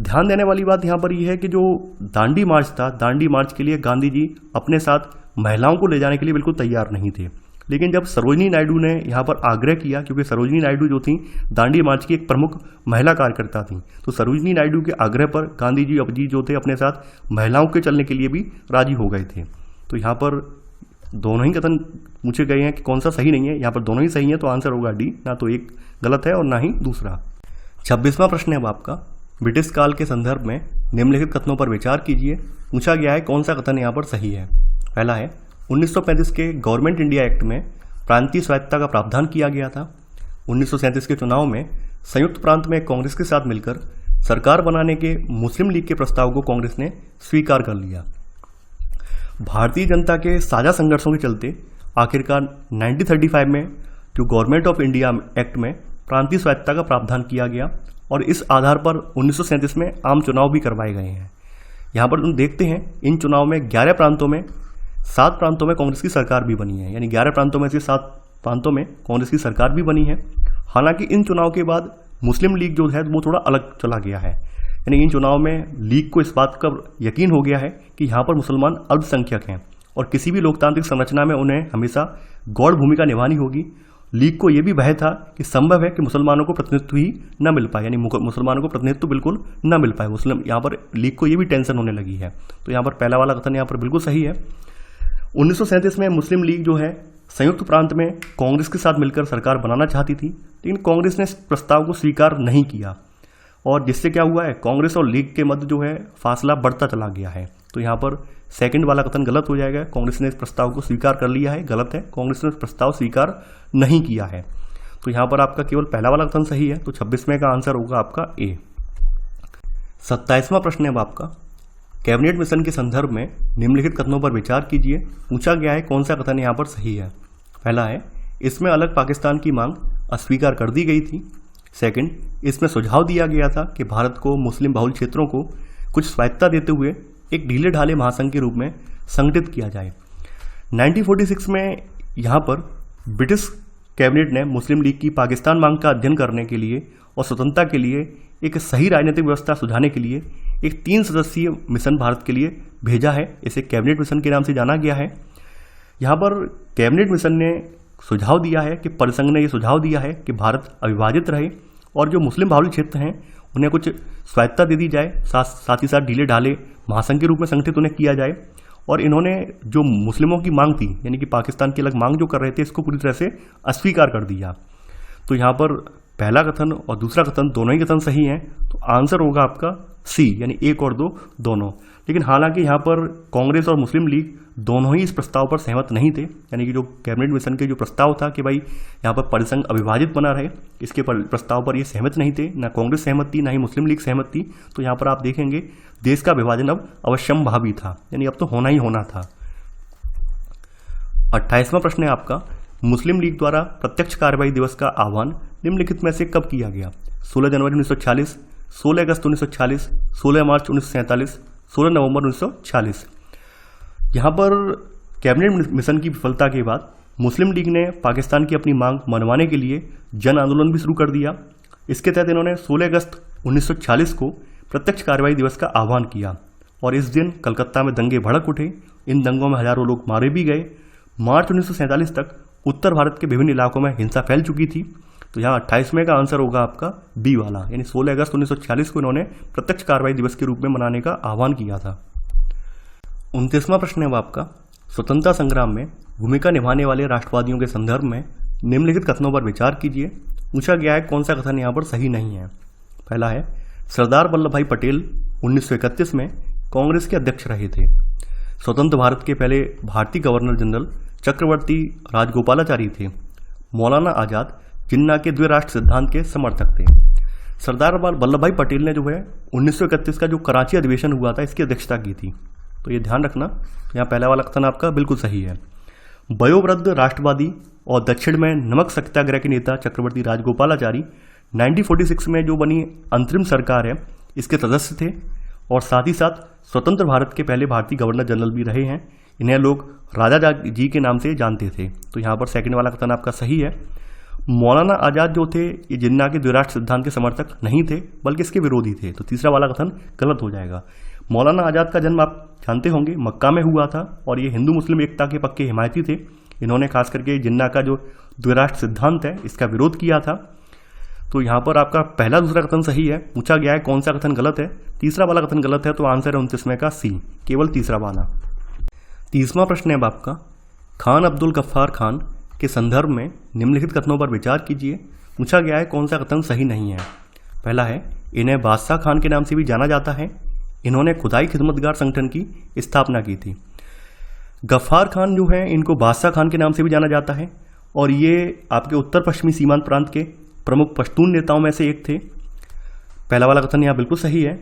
ध्यान देने वाली बात यहाँ पर यह है कि जो दांडी मार्च था, दांडी मार्च के लिए गांधी जी अपने साथ महिलाओं को ले जाने के लिए बिल्कुल तैयार नहीं थे। लेकिन जब सरोजिनी नायडू ने यहाँ पर आग्रह किया, क्योंकि सरोजिनी नायडू जो थी दांडी मार्च की एक प्रमुख महिला कार्यकर्ता थी, तो सरोजिनी नायडू के आग्रह पर गांधी जी अब जी जो थे अपने साथ महिलाओं के चलने के लिए भी राजी हो गए थे। तो यहाँ पर दोनों ही कथन पूछे गए हैं कि कौन सा सही नहीं है। यहाँ पर दोनों ही सही है, तो आंसर होगा डी। ना तो एक गलत है और ना ही दूसरा। 26वां प्रश्न है अब आपका, ब्रिटिश काल के संदर्भ में निम्नलिखित कथनों पर विचार कीजिए। पूछा गया है कौन सा कथन यहाँ पर सही है। पहला है 1935 के गवर्नमेंट इंडिया एक्ट में प्रांतीय स्वायत्तता का प्रावधान किया गया था। 1937 के चुनाव में संयुक्त प्रांत में कांग्रेस के साथ मिलकर सरकार बनाने के मुस्लिम लीग के प्रस्ताव को कांग्रेस ने स्वीकार कर लिया। भारतीय जनता के साझा संघर्षों के चलते आखिरकार 1935 में जो गवर्नमेंट ऑफ इंडिया एक्ट में प्रांतीय स्वायत्तता का प्रावधान किया गया और इस आधार पर 1937 में आम चुनाव भी करवाए गए हैं। यहाँ पर तुम देखते हैं इन चुनाव में 11 प्रांतों में 7 प्रांतों में कांग्रेस की सरकार भी बनी है, यानी 11 प्रांतों में से 7 प्रांतों में कांग्रेस की सरकार भी बनी है। हालांकि इन चुनाव के बाद मुस्लिम लीग जो है वो थोड़ा अलग चला गया है, यानी इन चुनाव में लीग को इस बात का यकीन हो गया है कि यहाँ पर मुसलमान अल्पसंख्यक हैं और किसी भी लोकतांत्रिक संरचना में उन्हें हमेशा गौड़ भूमिका निभानी होगी। लीग को यह भी भय था कि संभव है कि मुसलमानों को प्रतिनिधित्व ही न मिल पाए, यानी मुसलमानों को प्रतिनिधित्व बिल्कुल न मिल पाए। मुस्लिम यहाँ पर लीग को ये भी टेंशन होने लगी है। तो यहाँ पर पहला वाला कथन यहाँ पर बिल्कुल सही है। 1937 में मुस्लिम लीग जो है संयुक्त प्रांत में कांग्रेस के साथ मिलकर सरकार बनाना चाहती थी, लेकिन कांग्रेस ने इस प्रस्ताव को स्वीकार नहीं किया और जिससे क्या हुआ है, कांग्रेस और लीग के मध्य जो है फासला बढ़ता चला गया है। तो यहाँ पर सेकंड वाला कथन गलत हो जाएगा। कांग्रेस ने इस प्रस्ताव को स्वीकार कर लिया है, गलत है। कांग्रेस ने इस प्रस्ताव स्वीकार नहीं किया है। तो यहाँ पर आपका केवल पहला वाला कथन सही है। तो 26वें का आंसर होगा आपका ए। 27वां प्रश्न है अब आपका, कैबिनेट मिशन के संदर्भ में निम्नलिखित कथनों पर विचार कीजिए। पूछा गया है कौन सा कथन यहाँ पर सही है। पहला है इसमें अलग पाकिस्तान की मांग अस्वीकार कर दी गई थी। सेकंड, इसमें सुझाव दिया गया था कि भारत को मुस्लिम बहुल क्षेत्रों को कुछ स्वायत्तता देते हुए एक ढीले ढाले महासंघ के रूप में संगठित किया जाए। 1946 में यहाँ पर ब्रिटिश कैबिनेट ने मुस्लिम लीग की पाकिस्तान मांग का अध्ययन करने के लिए और स्वतंत्रता के लिए एक सही राजनीतिक व्यवस्था सुझाने के लिए एक 3 सदस्यीय मिशन भारत के लिए भेजा है। इसे कैबिनेट मिशन के नाम से जाना गया है। यहाँ पर कैबिनेट मिशन ने सुझाव दिया है कि परिसंघ ने यह सुझाव दिया है कि भारत अविभाजित रहे और जो मुस्लिम बाहुल्य क्षेत्र हैं उन्हें कुछ स्वायत्तता दे दी जाए, साथ ही साथ ढीले ढाले महासंघ के रूप में संगठित उन्हें किया जाए। और इन्होंने जो मुस्लिमों की मांग थी, यानी कि पाकिस्तान की अलग मांग जो कर रहे थे, इसको पूरी तरह से अस्वीकार कर दिया। तो यहाँ पर पहला कथन और दूसरा कथन दोनों ही कथन सही हैं। तो आंसर होगा आपका सी, यानी 1 और 2 दोनों। लेकिन हालांकि यहाँ पर कांग्रेस और मुस्लिम लीग दोनों ही इस प्रस्ताव पर सहमत नहीं थे, यानी कि जो कैबिनेट मिशन के जो प्रस्ताव था कि भाई यहाँ पर परिसंघ अविभाजित बना रहे, इसके प्रस्ताव पर ये सहमत नहीं थे। ना कांग्रेस सहमत थी, ना ही मुस्लिम लीग सहमत थी। तो यहाँ पर आप देखेंगे देश का विभाजन अब अवश्यंभावी था, यानी अब तो होना ही होना था। 28वां प्रश्न है आपका, मुस्लिम लीग द्वारा प्रत्यक्ष कार्रवाई दिवस का आह्वान निम्नलिखित में से कब किया गया। 16 जनवरी 1946, 16 अगस्त 1946, 16 मार्च 1947, 16 नवंबर 1946। यहाँ पर कैबिनेट मिशन की विफलता के बाद मुस्लिम लीग ने पाकिस्तान की अपनी मांग मनवाने के लिए जन आंदोलन भी शुरू कर दिया। इसके तहत इन्होंने 16 अगस्त 1946 को प्रत्यक्ष कार्रवाई दिवस का आह्वान किया और इस दिन कलकत्ता में दंगे भड़क उठे। इन दंगों में हजारों लोग मारे भी गए। मार्च 1947 तक उत्तर भारत के विभिन्न इलाकों में हिंसा फैल चुकी थी। तो यहाँ 28वें का आंसर होगा आपका बी वाला, यानी 16 अगस्त 1946 को इन्होंने प्रत्यक्ष कार्रवाई दिवस के रूप में मनाने का आह्वान किया था। 29वां प्रश्न है वो आपका, स्वतंत्रता संग्राम में भूमिका निभाने वाले राष्ट्रवादियों के संदर्भ में निम्नलिखित कथनों पर विचार कीजिए। पूछा गया है कौन सा कथन यहाँ पर सही नहीं है। पहला है, सरदार वल्लभ भाई पटेल 1931 में कांग्रेस के अध्यक्ष रहे थे। स्वतंत्र भारत के पहले भारतीय गवर्नर जनरल चक्रवर्ती राजगोपालाचारी थे। मौलाना आजाद जिन्ना के द्विराष्ट्र सिद्धांत के समर्थक थे। सरदार वल्लभ भाई पटेल ने जो है 1931 का जो कराची अधिवेशन हुआ था इसकी अध्यक्षता की थी। तो ये ध्यान रखना, यहाँ पहला वाला कथन आपका बिल्कुल सही है। वयोवृद्ध राष्ट्रवादी और दक्षिण में नमक सत्याग्रह के नेता चक्रवर्ती राजगोपालाचारी 1946 में जो बनी अंतरिम सरकार है इसके सदस्य थे और साथ ही साथ स्वतंत्र भारत के पहले भारतीय गवर्नर जनरल भी रहे हैं। इन्हें लोग राजा जी के नाम से जानते थे। तो यहाँ पर सेकंड वाला कथन आपका सही है। मौलाना आजाद जो थे ये जिन्ना के द्विराष्ट्र सिद्धांत के समर्थक नहीं थे बल्कि इसके विरोधी थे। तो तीसरा वाला कथन गलत हो जाएगा। मौलाना आजाद का जन्म आप जानते होंगे मक्का में हुआ था और ये हिंदू मुस्लिम एकता के पक्के हिमायती थे। इन्होंने खास करके जिन्ना का जो द्विराष्ट्र सिद्धांत है इसका विरोध किया था। तो यहाँ पर आपका पहला दूसरा कथन सही है। पूछा गया है कौन सा कथन गलत है, तीसरा वाला कथन गलत है। तो आंसर है 29वें का सी, केवल तीसरा वाला। 30वां प्रश्न है आपका, खान अब्दुल गफ्फार खान के संदर्भ में निम्नलिखित कथनों पर विचार कीजिए। पूछा गया है कौन सा कथन सही नहीं है। पहला है, इन्हें बादशाह खान के नाम से भी जाना जाता है। इन्होंने खुदाई खिदमतगार संगठन की स्थापना की थी। गफ्फार खान जो है इनको बादशाह खान के नाम से भी जाना जाता है और ये आपके उत्तर पश्चिमी सीमांत प्रांत के प्रमुख पश्तून नेताओं में से एक थे। पहला वाला कथन यहाँ बिल्कुल सही है।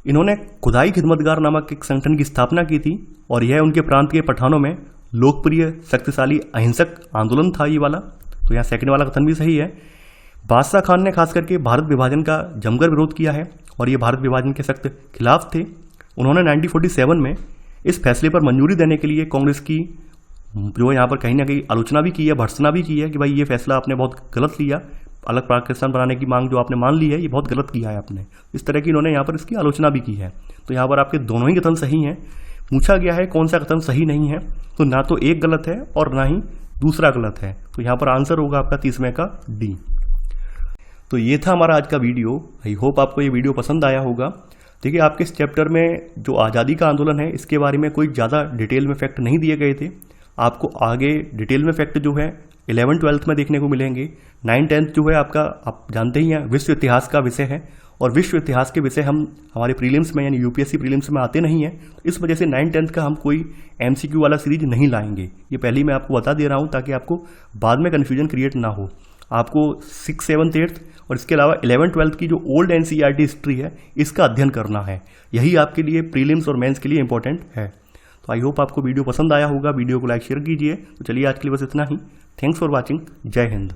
इन्होंने खुदाई खिदमतगार नामक एक संगठन की स्थापना की थी और यह उनके प्रांत के पठानों में लोकप्रिय शक्तिशाली अहिंसक आंदोलन था ये वाला। तो यहाँ सेकंड वाला कथन भी सही है। बादशाह खान ने खास करके भारत विभाजन का जमकर विरोध किया है और ये भारत विभाजन के सख्त खिलाफ थे। उन्होंने 1947 में इस फैसले पर मंजूरी देने के लिए कांग्रेस की जो यहाँ पर कहीं ना कहीं आलोचना भी की है, भर्त्सना भी की है कि भाई ये फैसला आपने बहुत गलत लिया, अलग पाकिस्तान बनाने की मांग जो आपने मान ली है ये बहुत गलत किया है आपने। इस तरह की इन्होंने यहाँ पर इसकी आलोचना भी की है। तो यहाँ पर आपके दोनों ही कथन सही हैं। पूछा गया है कौन सा कथन सही नहीं है, तो ना तो एक गलत है और ना ही दूसरा गलत है। तो यहाँ पर आंसर होगा आपका 30वें का डी। तो ये था हमारा आज का वीडियो। आई होप आपको ये वीडियो पसंद आया होगा। देखिए आपके इस चैप्टर में जो आज़ादी का आंदोलन है इसके बारे में कोई ज़्यादा डिटेल में फैक्ट नहीं दिए गए थे। आपको आगे डिटेल में फैक्ट जो है 11th-12th में देखने को मिलेंगे। 9th-10th जो है आपका आप जानते ही हैं विश्व इतिहास का विषय है और विश्व इतिहास के विषय हम हमारे प्रीलिम्स में यानी यूपीएससी प्रीलिम्स में आते नहीं हैं। तो इस वजह से 9th-10th का हम कोई MCQ वाला सीरीज नहीं लाएंगे। ये पहले मैं आपको बता दे रहा हूँ ताकि आपको बाद में कन्फ्यूजन क्रिएट ना हो। आपको 6th, 7th, 8th और इसके अलावा 11th-12th की जो ओल्ड NCERT हिस्ट्री है इसका अध्ययन करना है। यही आपके लिए प्रीलिम्स और मेंस के लिए इंपॉर्टेंट है। तो आई होप आपको वीडियो पसंद आया होगा। वीडियो को लाइक शेयर कीजिए। तो चलिए आज के लिए बस इतना ही। Thanks for watching. जय हिंद।